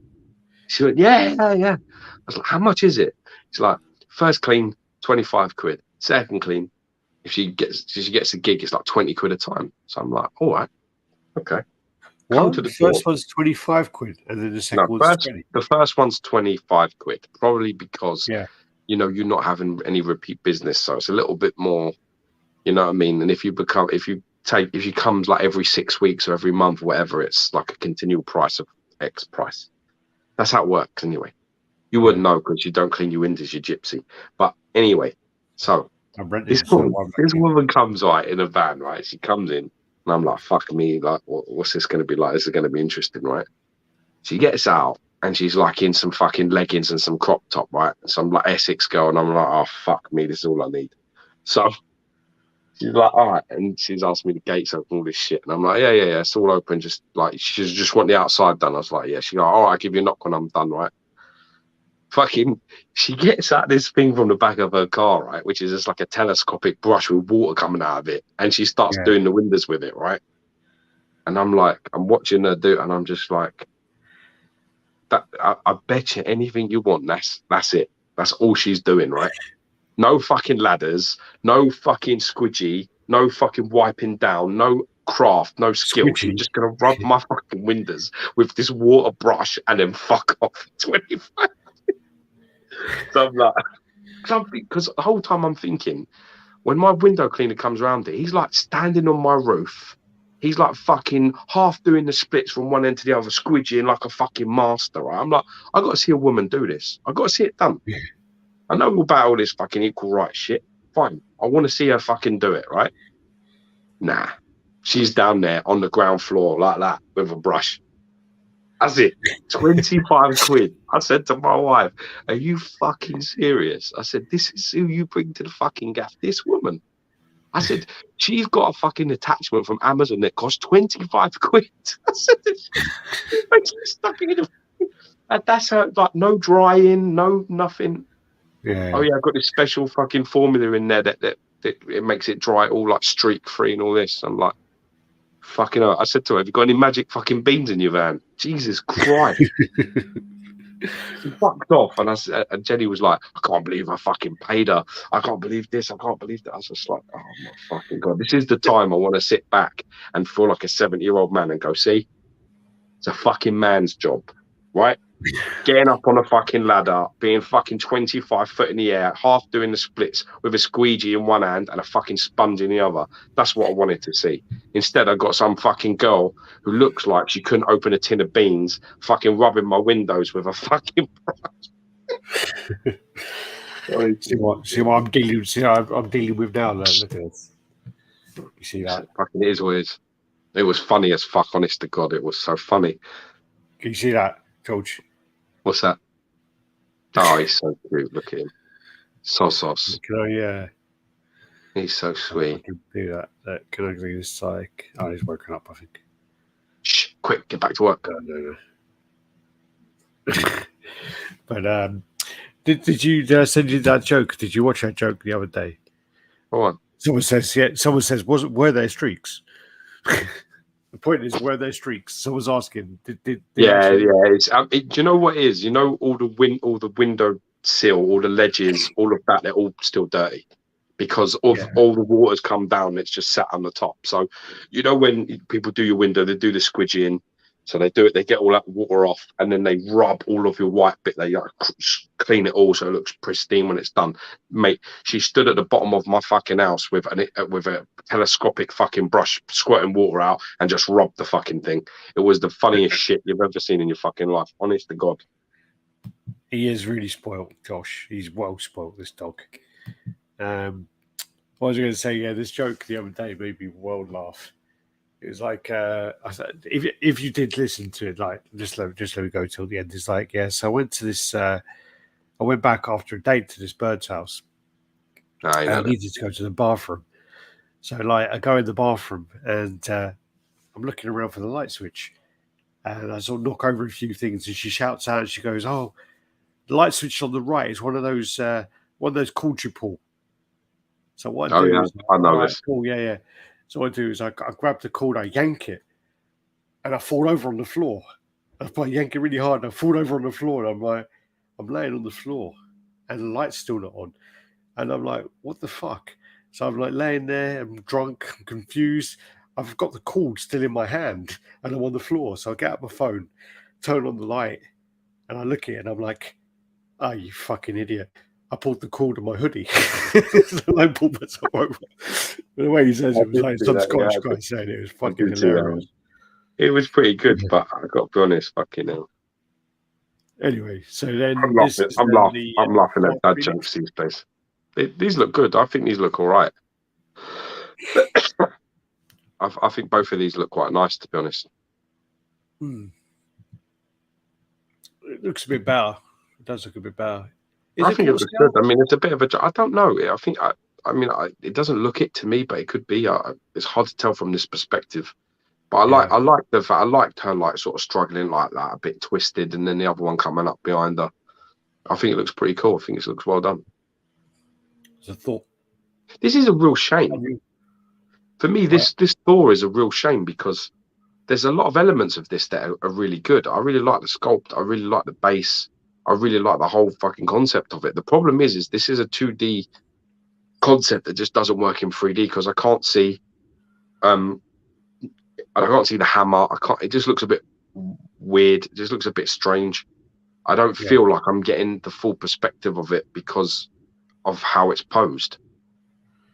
She went, yeah. I was like, how much is it? She's like, first clean, 25 quid. Second clean, if she gets a gig, it's like 20 quid a time. So I'm like, all right, okay. Come What? to the door. First one's 25 quid, and then the second No, one's 20. the first one's 25 quid, probably because Yeah. you're not having any repeat business, so it's a little bit more, you know what I mean? And if you comes like every 6 weeks or every month, whatever, it's like a continual price of X price. That's how it works anyway. You wouldn't know because you don't clean your windows, you gypsy. But anyway, so I'm renting, this woman comes right in a van, right? She comes in and I'm like, fuck me, like what's this gonna be like? This is gonna be interesting, right? She gets out and she's like in some fucking leggings and some crop top, right? Some like Essex girl, and I'm like, oh fuck me, this is all I need. So she's like, all right, and she's asked me the gates open, all this shit, and I'm like, yeah, it's all open. Just like she just want the outside done. I was like, yeah. She go, all right, I'll give you a knock when I'm done, right? Fucking, she gets out this thing from the back of her car, right, which is just like a telescopic brush with water coming out of it, and she starts doing the windows with it, right? And I'm like, I'm watching her do it, and I'm just like, that I bet you anything you want, that's it. That's all she's doing, right? No fucking ladders, no fucking squidgy, no fucking wiping down, no craft, no skill. Squidgy. She's just gonna rub my fucking windows with this water brush and then fuck off. 25. So I'm like, because the whole time I'm thinking, when my window cleaner comes around it, he's like standing on my roof. He's like fucking half doing the splits from one end to the other, squidgying like a fucking master. Right? I'm like, I got to see a woman do this. I got to see it done. I know about all this fucking equal rights shit. Fine. I want to see her fucking do it, right? Nah. She's down there on the ground floor like that with a brush. That's it. 25 quid. I said to my wife, are you fucking serious? I said, this is who you bring to the fucking gaff. This woman. I said, she's got a fucking attachment from Amazon that costs 25 quid. I said, she's stuck in it. And that's her, like, no drying, no nothing. Yeah. Oh, yeah, I've got this special fucking formula in there that it makes it dry all like streak free and all this. I'm like, fucking hell. I said to her, have you got any magic fucking beans in your van? Jesus Christ. She fucked off, and Jenny was like, I can't believe I fucking paid her. I can't believe this. I can't believe that. I was just like, oh my fucking God. This is the time I want to sit back and feel like a 70-year-old man and go, see, it's a fucking man's job, right? Getting up on a fucking ladder, being fucking 25 foot in the air, half doing the splits with a squeegee in one hand and a fucking sponge in the other. That's what I wanted to see. Instead, I got some fucking girl who looks like she couldn't open a tin of beans, fucking rubbing my windows with a fucking brush. See what I'm dealing with. See how I'm dealing with now. Look at this. You see that? Fucking it is what it is. It was funny as fuck, honest to God. It was so funny. Can you see that, George? What's that? Oh, he's so cute. Look at him. Sauce. Yeah. He's so sweet. I can do that. Can I do this? Like, oh, he's woken up, I think. Shh, quick, get back to work. No. But did you send you that joke? Did you watch that joke the other day? Go on. Someone says, were there streaks? The point is, were there streaks? Someone's asking. Yeah. It's, do you know what it is? You know, all the window sill, all the ledges, all of that, they're all still dirty because of all the water's come down. It's just sat on the top. So, you know, when people do your window, they do the squidgying. So they do it. They get all that water off, and then they rub all of your white bit. They clean it all so it looks pristine when it's done. Mate, she stood at the bottom of my fucking house with a telescopic fucking brush, squirting water out, and just rubbed the fucking thing. It was the funniest shit you've ever seen in your fucking life. Honest to God. He is really spoiled, Josh. He's well spoiled, this dog. What was I going to say? Yeah, this joke the other day made me well laugh. It was like, I said, if you did listen to it, like, just let me go till the end. It's like, so I went to this, I went back after a date to this bird's house. I needed to go to the bathroom. So, like, I go in the bathroom and I'm looking around for the light switch. And I sort of knock over a few things and she shouts out and she goes, oh, the light switch on the right is one of those quadruple So what I Oh do yeah, is, I know all right, this. cool, yeah. So what I do is I grab the cord, I yank it, and I fall over on the floor. I yank it really hard, and I fall over on the floor, and I'm laying on the floor, and the light's still not on, and I'm like, what the fuck? So I'm like laying there, I'm drunk, I'm confused. I've got the cord still in my hand, and I'm on the floor. So I get out my phone, turn on the light, and I look at it, and I'm like, oh, you fucking idiot. I pulled the cord of my hoodie. So I pulled myself over. The way he says I it was did like see some that. Yeah, Scottish guy saying it was I fucking did see hilarious. that. It was pretty good, but I got to be honest, fucking hell. Anyway, so then I'm this laughing. is I'm then laughing. the I'm laughing at Dark dad Phoenix. jokes these days. These look good. I think these look all right. I think both of these look quite nice, to be honest. It looks a bit better. It does look a bit better. Is I it think it quarter looks scale? good. I mean, it's a bit of a. I don't know. I think. It doesn't look it to me, but it could be. It's hard to tell from this perspective. But I like the fact. I liked her like sort of struggling like that, a bit twisted, and then the other one coming up behind her. I think it looks pretty cool. I think it looks well done. It's a thought. This is a real shame. For me, this Thor is a real shame because there's a lot of elements of this that are really good. I really like the sculpt. I really like the base. I really like the whole fucking concept of it. The problem is this is a 2D concept that just doesn't work in 3D because I can't see the hammer. I can't. It just looks a bit weird. It just looks a bit strange. I don't feel like I'm getting the full perspective of it because of how it's posed,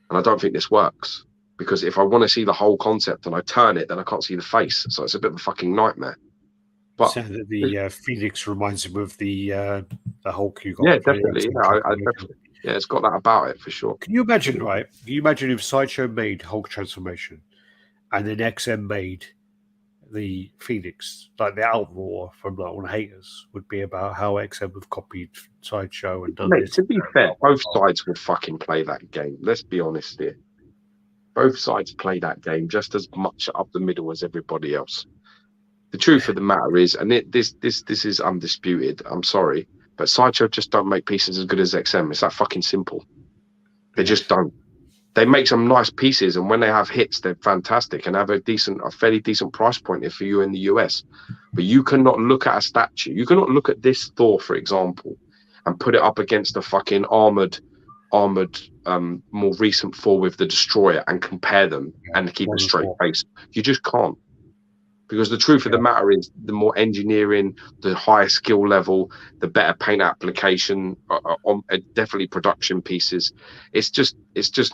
and I don't think this works. Because if I want to see the whole concept and I turn it, then I can't see the face. So it's a bit of a fucking nightmare. But so that the Phoenix reminds him of the Hulk you got. yeah, definitely. Yeah, I definitely. Yeah, it's got that about it for sure. Can you imagine, right? Can you imagine if Sideshow made Hulk transformation and then XM made the Phoenix, like the outroar from like one haters would be about how XM have copied Sideshow and done Mate, this. to be fair, both sides would fucking play that game. Let's be honest here. Both sides play that game just as much up the middle as everybody else. The truth of the matter is, and this is undisputed. I'm sorry, but Sideshow just don't make pieces as good as XM. It's that fucking simple. They just don't. They make some nice pieces, and when they have hits, they're fantastic and have a fairly decent price point if you in the US. But you cannot look at a statue. You cannot look at this Thor, for example, and put it up against a fucking armored, more recent Thor with the Destroyer and compare them and keep a straight face. You just can't. Because the truth of the matter is, the more engineering, the higher skill level, the better paint application, on definitely production pieces. It's just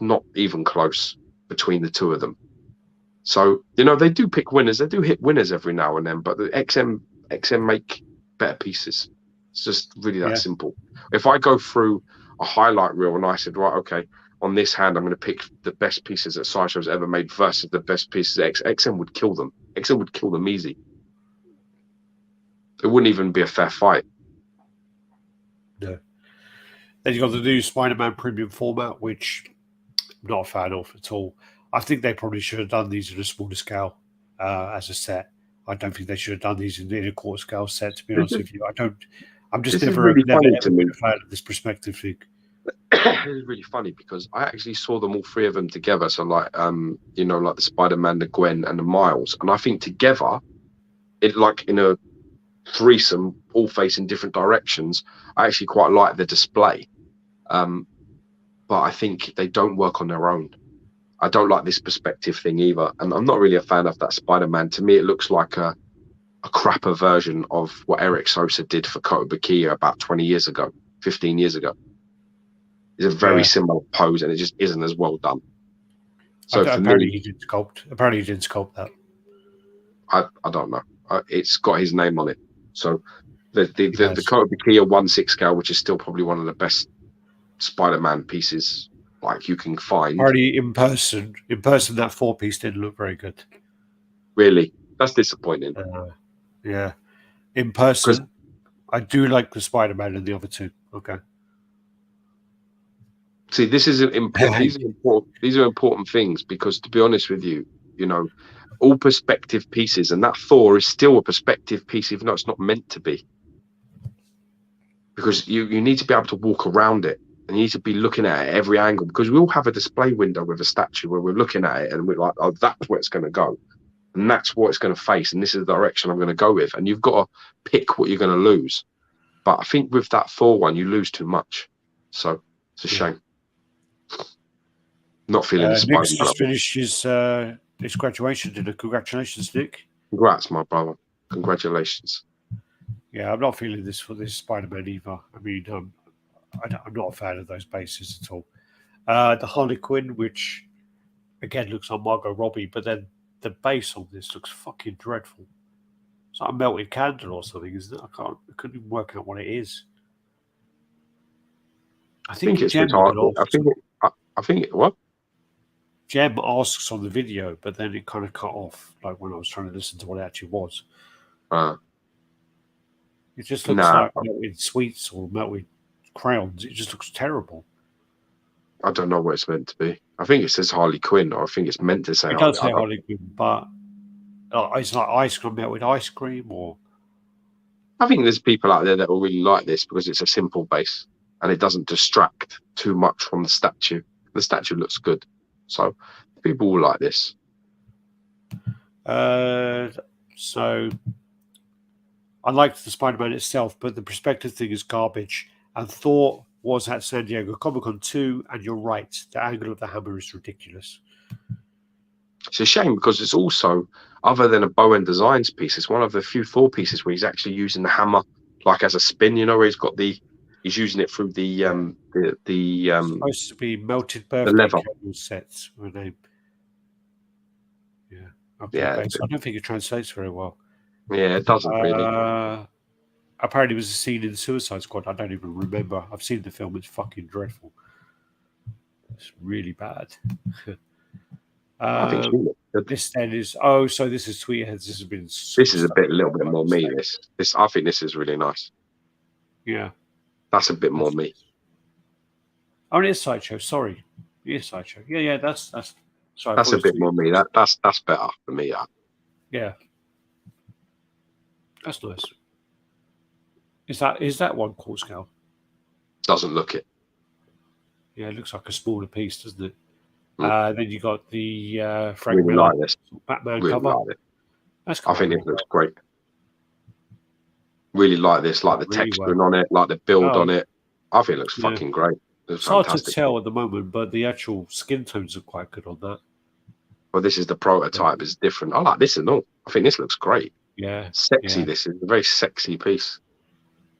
not even close between the two of them. So they do pick winners. They do hit winners every now and then, but the XM make better pieces. It's just really that simple. If I go through a highlight reel and I said, right, okay, on this hand, I'm going to pick the best pieces that Sideshow's ever made versus the best pieces XM would kill them. XM would kill them easy. It wouldn't even be a fair fight. No. Then you got the new Spider-Man premium format, which I'm not a fan of at all. I think they probably should have done these in a smaller scale as a set. I don't think they should have done these in a quarter scale set, to be honest with you. I'm just never really ever been a fan of this perspective thing. It's really funny because I actually saw them all three of them together. So like like the Spider-Man, the Gwen, and the Miles, and I think together, it like in a threesome, all facing different directions. I actually quite like the display, but I think they don't work on their own. I don't like this perspective thing either, and I'm not really a fan of that Spider-Man. To me, it looks like a crapper version of what Eric Sosa did for Kotobukiya about 20 years ago, 15 years ago. It's a very similar pose, and it just isn't as well done. So apparently he didn't sculpt that. I don't know. It's got his name on it. So the Kotobukiya 1/6 scale, which is still probably one of the best Spider-Man pieces like you can find. Already in person, that 4-piece didn't look very good. Really, that's disappointing. Yeah, in person, I do like the Spider-Man and the other two. Okay. See, this is important. These are important things because, to be honest with you, all perspective pieces, and that Thor is still a perspective piece, even though it's not meant to be. Because you need to be able to walk around it. And you need to be looking at it at every angle, because we all have a display window with a statue where we're looking at it and we're like, oh, that's where it's going to go. And that's what it's going to face. And this is the direction I'm going to go with. And you've got to pick what you're going to lose. But I think with that Thor one, you lose too much. So it's a shame. Not feeling the Nick's Spider-Man. just finished his graduation dinner. Congratulations, Nick. Congrats, my brother. Congratulations. Yeah, I'm not feeling this for this Spider-Man either. I mean, I'm not a fan of those bases at all. The Harley Quinn, which again looks like Margot Robbie, but then the base on this looks fucking dreadful. It's like a melted candle or something, isn't it? I couldn't even work out what it is. I think it's hard. I think what? Jem asks on the video, but then it kind of cut off, like when I was trying to listen to what it actually was. It just looks like melted sweets or melted crayons. It just looks terrible. I don't know what it's meant to be. I think it says Harley Quinn, or I think it's meant to say. It does say Harley Quinn, but it's like ice cream, melted ice cream, or. I think there's people out there that will really like this because it's a simple base and it doesn't distract too much from the statue. The statue looks good, so people will like this. So I liked the Spider-Man itself, but the perspective thing is garbage. And Thor was at San Diego Comic-Con too, and you're right, the angle of the hammer is ridiculous. It's a shame because it's also, other than a Bowen Designs piece, it's one of the few Thor pieces where he's actually using the hammer like as a spin. You know, where he's using it through the it's supposed to be melted birthday candle sets. Yeah. Okay, yeah. I don't think it translates very well. Yeah, it doesn't really. Apparently, it was a scene in the Suicide Squad. I don't even remember. I've seen the film. It's fucking dreadful. It's really bad. I think this then is so this is Tweetheads. This has been. This is a little bit more me. This I think this is really nice. Yeah, that's a bit more me. Oh, it is Sideshow. Sorry, it is Sideshow. Yeah. That's sorry. That's a bit more me. That's better for me. Yeah, that's nice. Is that one quarter scale? Doesn't look it. Yeah, it looks like a smaller piece, doesn't it? Then you got the Frank really Miller like this. Batman really cover. Like it. That's I think it looks great. Really like this, like the texturing on it, like the build on it. I think it looks fucking great. It's hard to tell at the moment, but the actual skin tones are quite good on that. Well, this is the prototype. It's different. I like this and all. I think this looks great. Yeah, sexy. Yeah. This is a very sexy piece.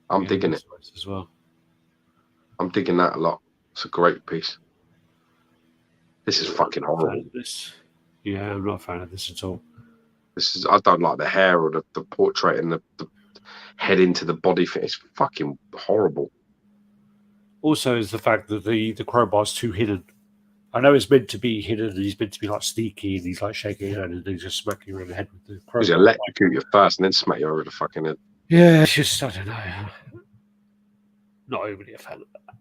I'm digging it nice as well. I'm digging that a lot. It's a great piece. This is fucking horrible. Yeah, I'm not a fan of this at all. I don't like the hair or the portrait and the head into the body thing. It's fucking horrible. Also, is the fact that the crowbar's too hidden. I know it's meant to be hidden and he's meant to be like sneaky and he's like shaking your head and he's just smacking you around the head with the crowbar. Because he'll electrocute you first and then smack you over the fucking head. Yeah, it's just, I don't know. Not overly a fan of that.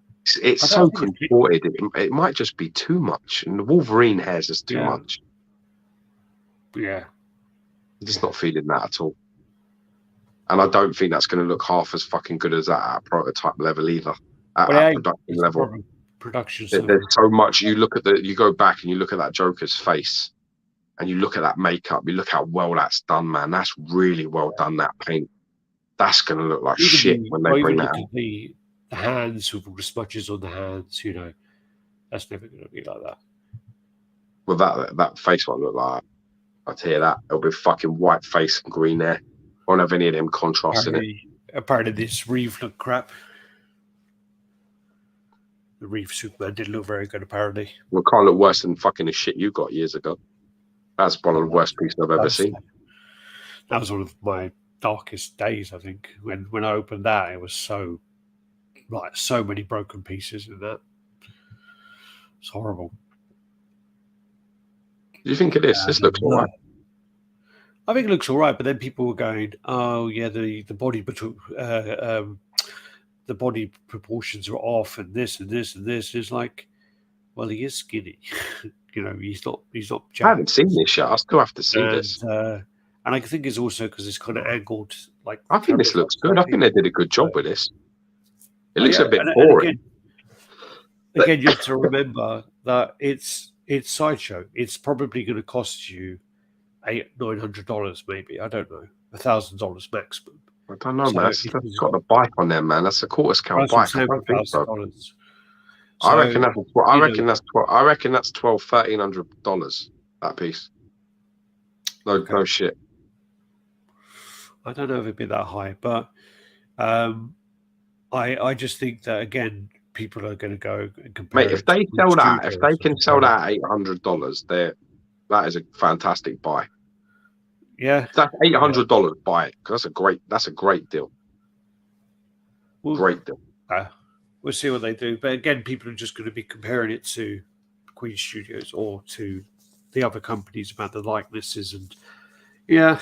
It's so contorted. It might just be too much. And the Wolverine hairs is too much. Yeah. I'm just not feeling that at all. And I don't think that's going to look half as fucking good as that at prototype level either. At production level. There's so much. You go back and you look at that Joker's face and you look at that makeup. You look how well that's done, man. That's really well done, that paint. That's going to look like shit when they bring that out. The hands with all the smudges on the hands, that's never going to be like that. Well, that face won't look like that. I'll tell you that. It'll be fucking white face and green hair. Won't have any of them contrasts in it. Apparently this Reeve looked crap. The Reeve Superman didn't look very good, apparently. Well, it can't look worse than fucking the shit you got years ago. That's one of the worst pieces I've ever seen. That was one of my darkest days, I think. When I opened that, it was so many broken pieces in that. It's horrible. Do you think it is? This looks all right. I think it looks all right, but then people were going, "Oh yeah, the body proportions are off, and this and this and this." It's like, well, he is skinny. He's not. Jacked. I haven't seen this yet. I still have to see this. And I think it's also because it's kind of angled. Like, I think this looks good. I think they did a good job with this. It looks a bit boring. again, you have to remember that it's Sideshow. It's probably going to cost you $900, maybe. I don't know, $1,000 maximum. I don't know, So man. That's got a bike on there, man. That's a quarter scale that's what I'm bike. I saying, don't think so. $1,000. I reckon So, that's. I reckon that's. I reckon that's $1,300 that piece. No shit. I don't know if it'd be that high, but I just think that again, people are going to go and compare. Mate, if they sell that, if they can sell that at $800, that is a fantastic buy. Yeah, If that's $800, buy it, because that's a great deal. Great deal. We'll see what they do, but again, people are just going to be comparing it to Queen Studios or to the other companies about the likenesses and yeah.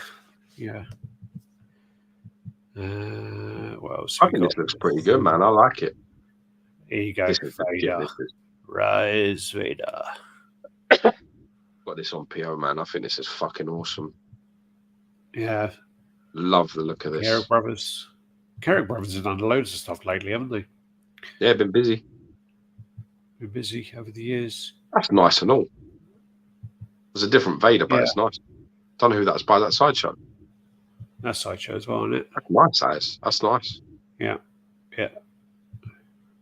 What else? I think this looks pretty good, man. I like it. Here you go. Vader. Rise, Vader. Got this on PO, man. I think this is fucking awesome. Yeah. Love the look of this. Carrick Brothers have done loads of stuff lately, haven't they? Yeah, been busy. Been busy over the years. That's nice and all. There's a different Vader, but it's nice. Don't know who that's by. That Sideshow. That's Sideshow as well, isn't it? That's nice, that is. That's nice. Yeah.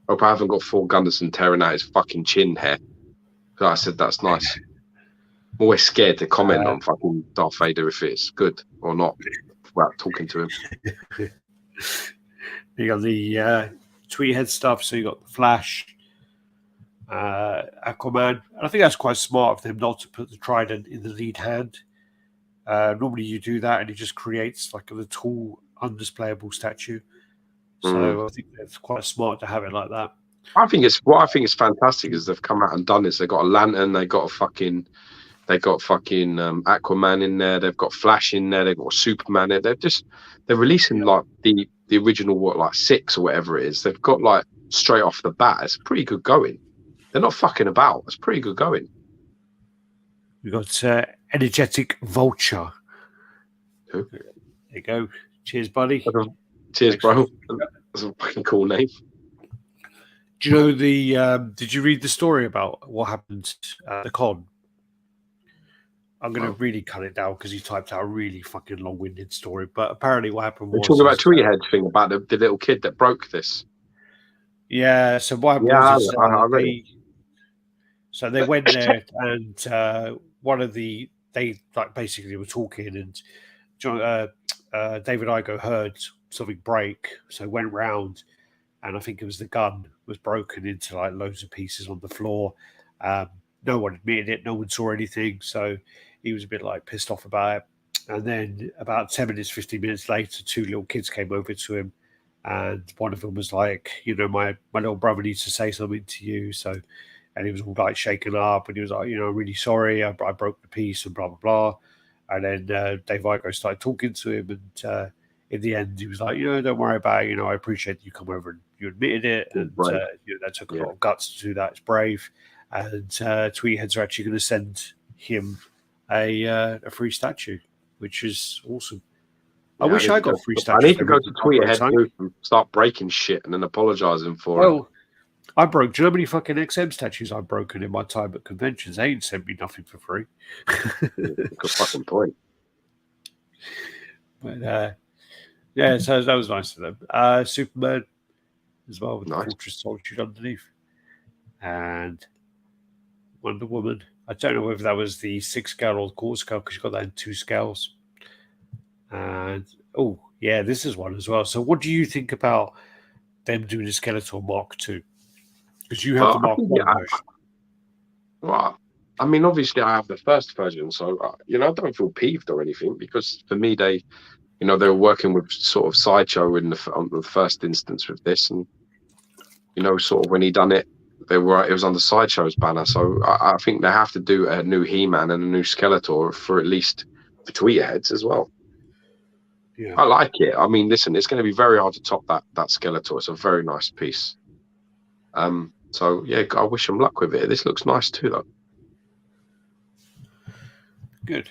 Hope I haven't got Paul Gunderson tearing out his fucking chin hair. Because I said that's nice. I'm always scared to comment on fucking Darth Vader if it's good or not without talking to him. You got the tweet head stuff, so you got the Flash, Aquaman. And I think that's quite smart of them not to put the trident in the lead hand. Normally you do that and it just creates like a tall, undisplayable statue. So I think it's quite smart to have it like that. I think it's fantastic is they've come out and done this. They've got a lantern, they got fucking Aquaman in there, they've got Flash in there, they've got Superman in there. They're releasing like the original 6 or whatever it is. They've got like straight off the bat. It's pretty good going. They're not fucking about. It's pretty good going. We've got Energetic Vulture. Who? There you go. Cheers, buddy. Cheers, bro. That's a fucking cool name. Do you know the? Did you read the story about what happened at the con? I'm going to really cut it down because he typed out a really fucking long-winded story. But apparently, what happened was we're talking about Tweethead thing about the little kid that broke this. Yeah. So what happened was so they went there and one of they basically were talking and David Igo heard something break, so went round, and I think it was the gun was broken into like loads of pieces on the floor. No one admitted it, no one saw anything, so he was a bit like pissed off about it. And then about 10 minutes, 15 minutes later, 2 little kids came over to him, and one of them was like, my little brother needs to say something to you. So, and he was all like shaken up, and he was like, I'm really sorry, I broke the piece and blah blah blah. And then Dave Igo started talking to him, and in the end, he was like, don't worry about it. I appreciate that you come over and you admitted it, and that took a lot of guts to do that. It's brave. And Tweetheads are actually going to send him a free statue, which is awesome. I wish I got a free statue. I need to go to Tweethead and start breaking shit and then apologising for it. I broke Germany fucking XM statues I've broken in my time at conventions. They ain't sent me nothing for free. Good fucking point. But so that was nice of them. Superman as well with the Fortress Solitude underneath. And Wonder Woman. I don't know whether that was the 6 scale or the quarter scale because you got that in 2 scales. And this is one as well. So what do you think about them doing a Skeletor Mark II? Because you have the Mark I version. Well, I mean, obviously I have the first version, so I don't feel peeved or anything because for me they were working with sort of Sideshow on the first instance with this, and sort of when he done it, it was under Sideshow's banner. So I think they have to do a new He-Man and a new Skeletor for at least the Tweetheads as well. Yeah, I like it. I mean, listen, it's going to be very hard to top that Skeletor. It's a very nice piece. So yeah, I wish them luck with it. This looks nice too, though. Good.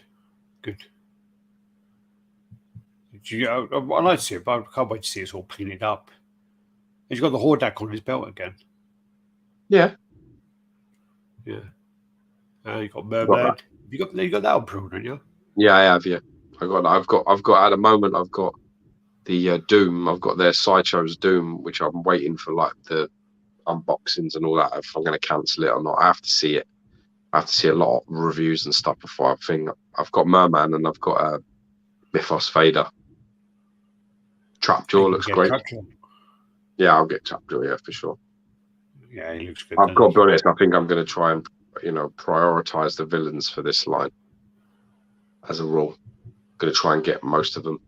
I like to see it, but I can't wait to see it all cleaned up. He's got the Hordak on his belt again. Yeah, Yeah. You got Got Merman. that. You got that on Prune, don't you? Yeah, I have. Yeah, I've got at the moment. I've got the Doom. I've got their Sideshow's Doom, which I'm waiting for like the unboxings and all that. If I'm going to cancel it or not, I have to see it. I have to see a lot of reviews and stuff before I think. I've got Merman and I've got Mythos Vader. Trapjaw looks great. Trapjaw. Yeah, I'll get Trapjaw. Yeah, for sure. Yeah, he looks good. I've got to be honest. I think I'm going to try and prioritize the villains for this line. As a rule, going to try and get most of them.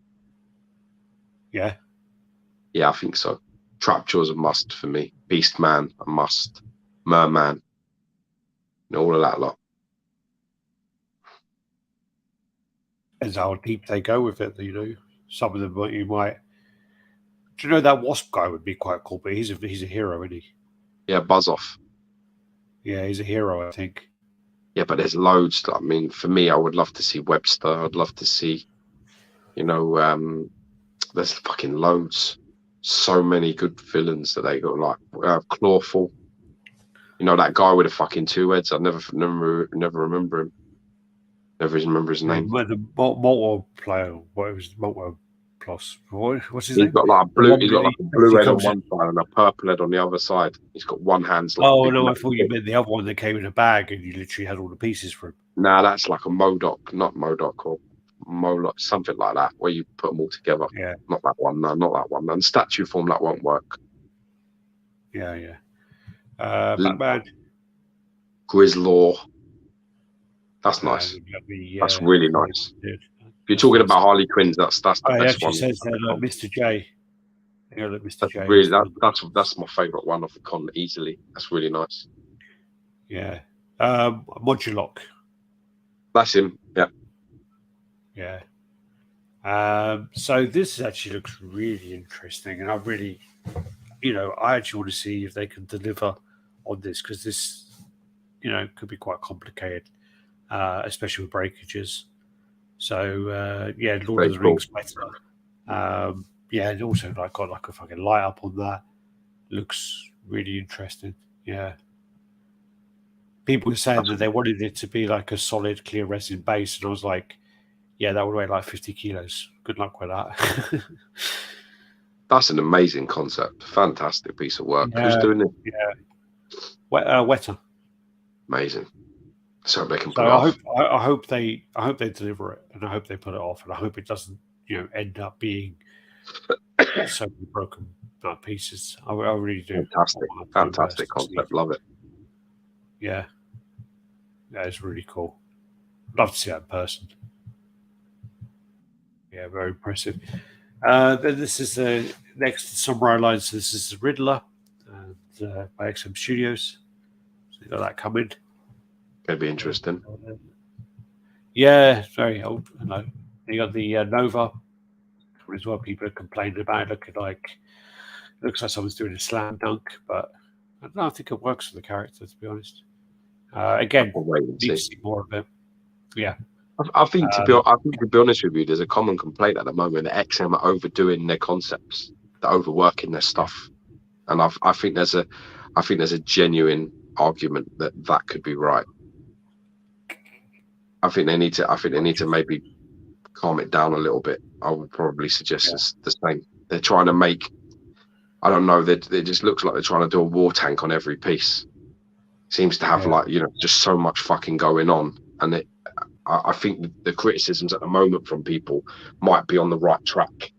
Yeah. Yeah, I think so. Trapjaw's a must for me. Beastman, a must. Merman, all of that lot. As how deep they go with it, some of them you might. Do you know that Wasp guy would be quite cool? But he's a hero, isn't he? Yeah, Buzz Off. Yeah, he's a hero, I think. Yeah, but there's loads. I mean, for me, I would love to see Webster. I'd love to see, there's fucking loads. So many good villains that they got, like Clawful. That guy with the fucking two heads. I never remember him. Never remember his name. The multiplayer. What was multiplayer plus? What's his name? He's got like a blue head on one side and a purple head on the other side. He's got one hand. Like I thought you meant the other one that came in a bag and you literally had all the pieces for him. Nah, that's like a Modoc, not Modoc or Moloch, something like that, where you put them all together. Yeah. Not that one. No, not that one. And statue form, that won't work. Yeah. Batman. Grizzlaw. That's nice. That's really nice. If you're talking about Harley Quinn, that's the best one. It says Mr. J. Mr. J. Really, that's my favourite one of the con easily. That's really nice. Yeah. Modulock. That's him. Yeah. Yeah. So this actually looks really interesting, and I really, I actually want to see if they can deliver on this, because this, could be quite complicated, especially with breakages. So Lord of the Rings better. And also got like a fucking light up on that. Looks really interesting. Yeah. People were saying that they wanted it to be like a solid clear resin base, and I was like, yeah, that would weigh like 50 kilos. Good luck with that. That's an amazing concept. Fantastic piece of work. Who's doing it? Yeah. Wetter. Amazing. So they can. So I hope they deliver it, and I hope they put it off, and I hope it doesn't end up being so many broken pieces. I really do. Fantastic concept. Love it. Yeah, it's really cool. Love to see that in person. Yeah, very impressive. Then this is the next samurai line. So this is Riddler by XM Studios. So you got that coming. Could be interesting. Yeah, it's very old. You got the Nova as well. People are complaining about it, looks like someone's doing a slam dunk, but I don't think it works for the character, to be honest. Again, need to see more of it. Yeah. I think to be honest with you, there's a common complaint at the moment that XM are overdoing their concepts, they're overworking their stuff, and I think there's a genuine argument that could be right. I think they need to maybe calm it down a little bit. I would probably suggest it's the same. They're trying to make, I don't know, it just looks like they're trying to do a war tank on every piece. Seems to have just so much fucking going on, and I think the criticisms at the moment from people might be on the right track,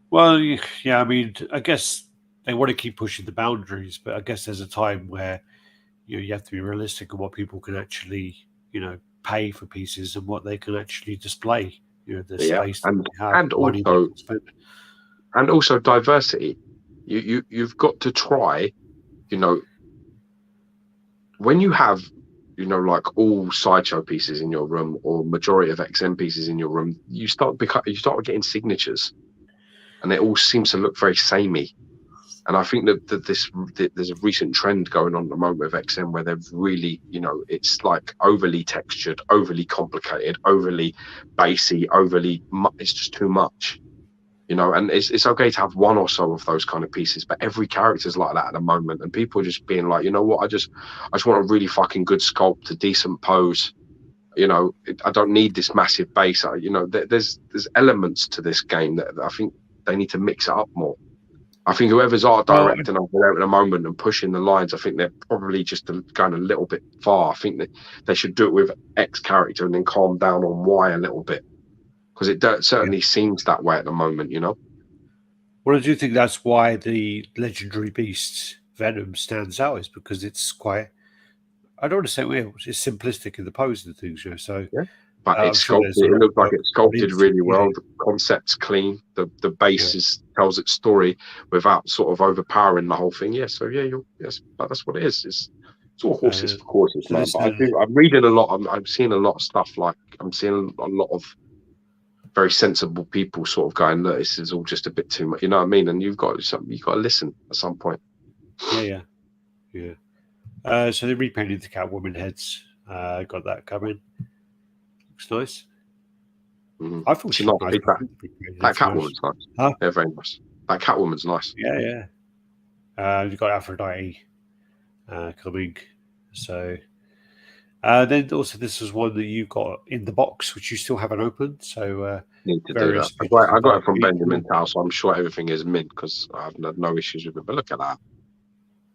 Well, yeah, I mean, I guess they want to keep pushing the boundaries, but I guess there's a time where you have to be realistic of what people can actually, pay for pieces and what they can actually display. The space and also diversity. You've got to try, when you have, like all sideshow pieces in your room or majority of XM pieces in your room, you start getting signatures, and it all seems to look very samey. And I think that there's a recent trend going on at the moment with XM where they've really, it's like overly textured, overly complicated, overly basey, it's just too much. You know, and it's okay to have one or so of those kind of pieces, but every character's like that at the moment, and people are just being like, you know what, I just want a really fucking good sculpt, a decent pose. You know, I don't need this massive base. You know, there's elements to this game that I think they need to mix it up more. I think whoever's art Well, directing over there at the moment and pushing the lines, I think they're probably just going a little bit far. I think that they should do it with X character and then calm down on Y a little bit, because it certainly seems that way at the moment, you know? well, I do think that's why the legendary beast Venom stands out, is because it's quite, I don't want to say weird, it's simplistic in the pose and things, you know. So Yeah. But it's I'm sure sculpted. there's a It lot looks like of it's sculpted really well. yeah, The concept's clean. The base tells its story without sort of overpowering the whole thing. Yeah. So yeah, yes, but that's what it is. It's all horses for courses, so man. this But I'm reading a lot. I'm seeing a lot of stuff. Like I'm seeing a lot of very sensible people sort of going, look, this is all just a bit too much. You know what I mean? And you've got to listen at some point. yeah. So they repainted the Catwoman heads. Got that coming. Looks nice. Mm. I thought She's she not was nice. that Catwoman's nice. Huh? Yeah, very nice. That Catwoman's nice. Yeah. You've got Aphrodite coming. So then also this was one that you got in the box, which you still haven't opened. So Need to do that. I got it from Benjamin's house, so I'm sure everything is mint because I've had no issues with it. But look at that.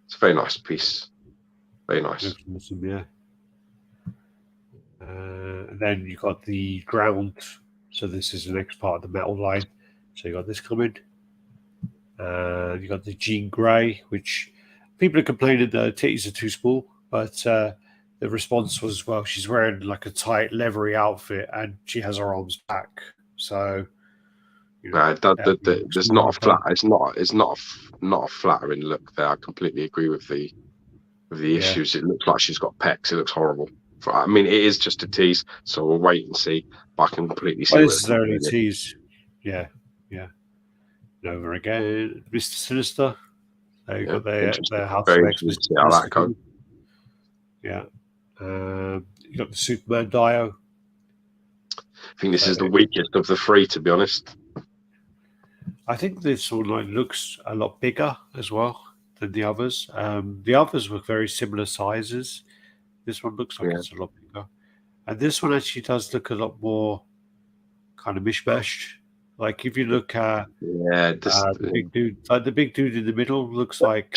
It's a very nice piece. Very nice. Awesome, yeah. And then you got the ground. So this is the next part of the metal line. So you got this coming. You got the Jean Grey, which people are complaining that her titties are too small, but the response was, well, she's wearing like a tight, leathery outfit, and she has her arms back. So, you know, there's not a flat. It's not a flattering look there. I completely agree with the issues. It looks like she's got pecs. It looks horrible. I mean, it is just a tease, so we'll wait and see. But I can completely see. Well, this is only a tease. Yeah. Over again, Mr. Sinister. They got their House of X. How that goes. Yeah. You got the Superman Dio. I think this is the weakest of the three, to be honest. I think this one looks a lot bigger as well than the others. The others were very similar sizes. This one looks like it's a lot bigger. And this one actually does look a lot more kind of mishmashed. Like if you look at the big dude, the big dude in the middle looks like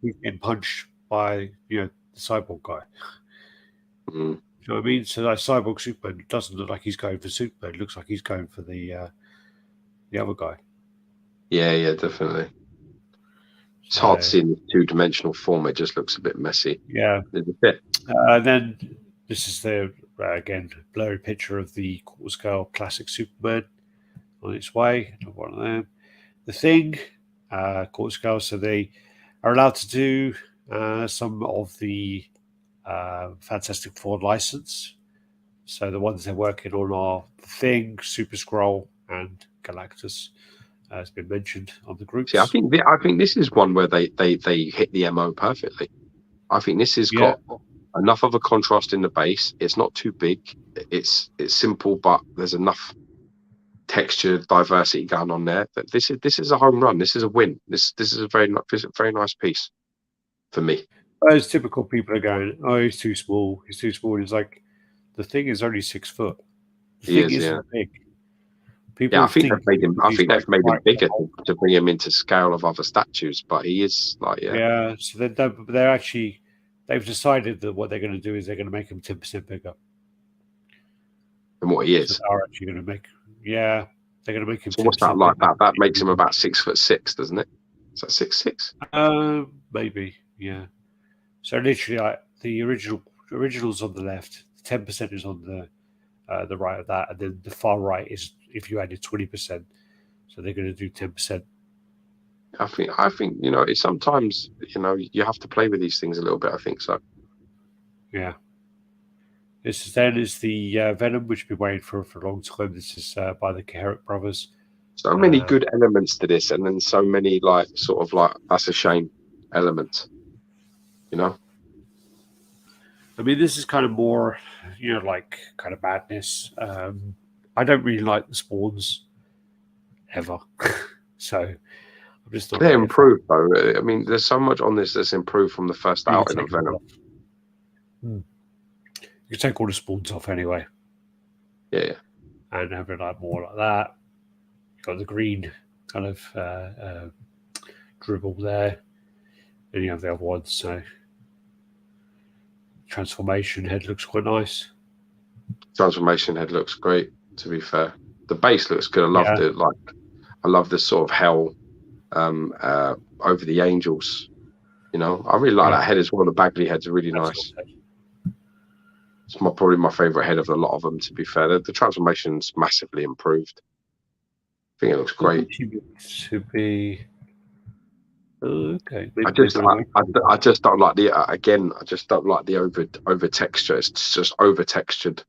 he's getting punched by the cyborg guy. Mm. You know what I mean? So like cyborg Superman doesn't look like he's going for Superman. It looks like he's going for the other guy. Yeah, definitely. It's hard to see in this two-dimensional form. It just looks a bit messy. Yeah, there's a bit. Then this is the again blurry picture of the quarter scale classic Superman on its way. One of them. The Thing, quarter scale, so they are allowed to do some of the Fantastic Four license. So the ones they're working on are The Thing, Super Skrull, and Galactus. Has been mentioned on the groups. See, I think this is one where they hit the MO perfectly. I think this has got enough of a contrast in the base. It's not too big. It's simple, but there's enough texture diversity going on there. That this is a home run. This is a win. This is a very nice piece for me. As typical people are going, oh, he's too small. He's too small. It's like the Thing is only 6 foot. The Thing isn't big. I think they've made him. I think they've made him bigger to bring him into scale of other statues, but he is like Yeah, so they're actually they've decided that what they're going to do is they're going to make him 10% bigger than what he is. So they're actually going to make they're going to make him. So what's that like? That makes him about 6'6", doesn't it? Is that 6'6"? Maybe, yeah. So literally, the original's on the left. 10% is on the right of that, and then the far right is if you added 20%. So they're going to do 10%. I think it's sometimes you have to play with these things a little bit. I think so. Yeah. This is the Venom, which we've been waiting for a long time. This is by the Herrick brothers. So many good elements to this, and then so many that's a shame elements. I mean, this is kind of more, kind of madness. I don't really like the Spawns ever. So I'm just not. They're improved though. I mean, there's so much on this that's improved from the first outing of Venom. You can take all the spawns off anyway. Yeah. And have it like more like that. You've got the green kind of dribble there. Then you have the other ones. So transformation head looks quite nice. Transformation head looks great, to be fair. The base looks good. I loved it. Like, I love this sort of hell over the angels. You know, I really like that head as well. The Bagley heads are really nice. It's probably my favourite head of a lot of them, to be fair. The transformation's massively improved. I think it looks great. To be okay. I just don't like the I just don't like the over texture. It's just over textured.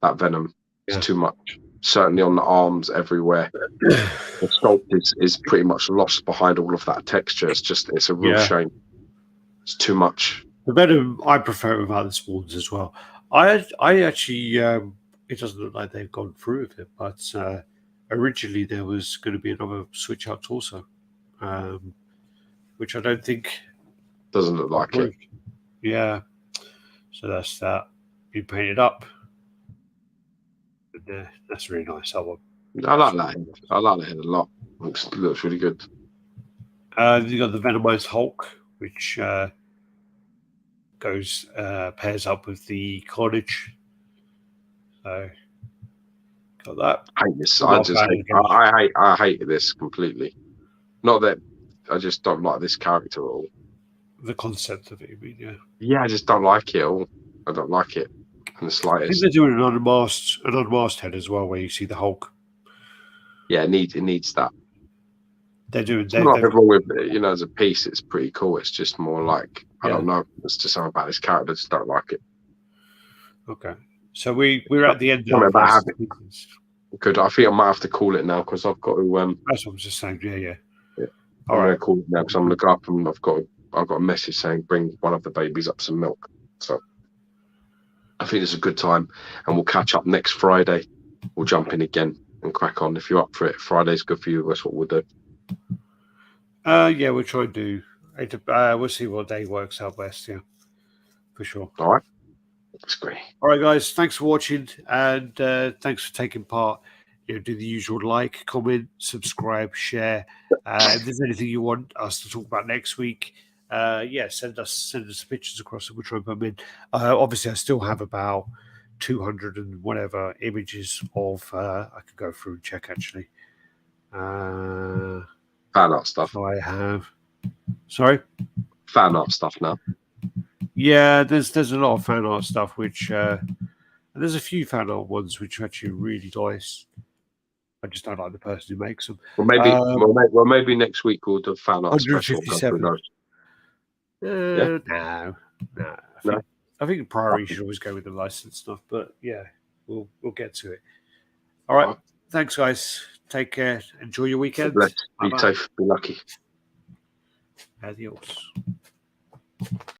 That Venom is too much. Certainly on the arms, everywhere. The sculpt is pretty much lost behind all of that texture. It's a real shame. It's too much. The Venom, I prefer without the spawns as well. I actually, it doesn't look like they've gone through with it, but originally there was going to be another switch out torso, which I don't think doesn't look like it. Yeah, so that's that. Been painted up. And, that's really nice. I like that head. I like the head a lot. Looks really good. You got the Venomized Hulk, which pairs up with the Carnage. So got that. I hate this. I hate this completely. Not that I just don't like this character at all. The concept of it, I mean, yeah, I just don't like it at all. I don't like it in the slightest. I think they're doing an unmasked head as well, where you see the Hulk. Yeah, it needs that. They're doing. There's nothing wrong with it, you know. As a piece, it's pretty cool. It's just more like I don't know. It's just something about this character. I just don't like it. Okay, so we're at the end of Good. I think I might have to call it now because I've got to. That's what I was just saying. Yeah. All right, call it now because I'm gonna go up and I've got a message saying bring one of the babies up some milk. So I think it's a good time, and we'll catch up next Friday. We'll jump in again and crack on. If you're up for it, Friday's good for you. That's what we'll do. Yeah, we'll try and do. We'll see what day works out best. Yeah, for sure. All right, that's great. All right, guys. Thanks for watching, and thanks for taking part. Do the usual like, comment, subscribe, share. If there's anything you want us to talk about next week, send us pictures across and we'll try and put them in. Obviously, I still have about 200 and whatever images of. I could go through and check actually. Fan art stuff. So I have. Sorry. Fan art stuff now. Yeah, there's a lot of fan art stuff which. There's a few fan art ones which are actually really nice. I just don't like the person who makes them. Well, maybe next week we'll do fan art special. 157. No. I think the priority should always go with the licensed stuff, but yeah, we'll get to it. All right. Thanks, guys. Take care. Enjoy your weekend. Be safe. Be lucky. Adios.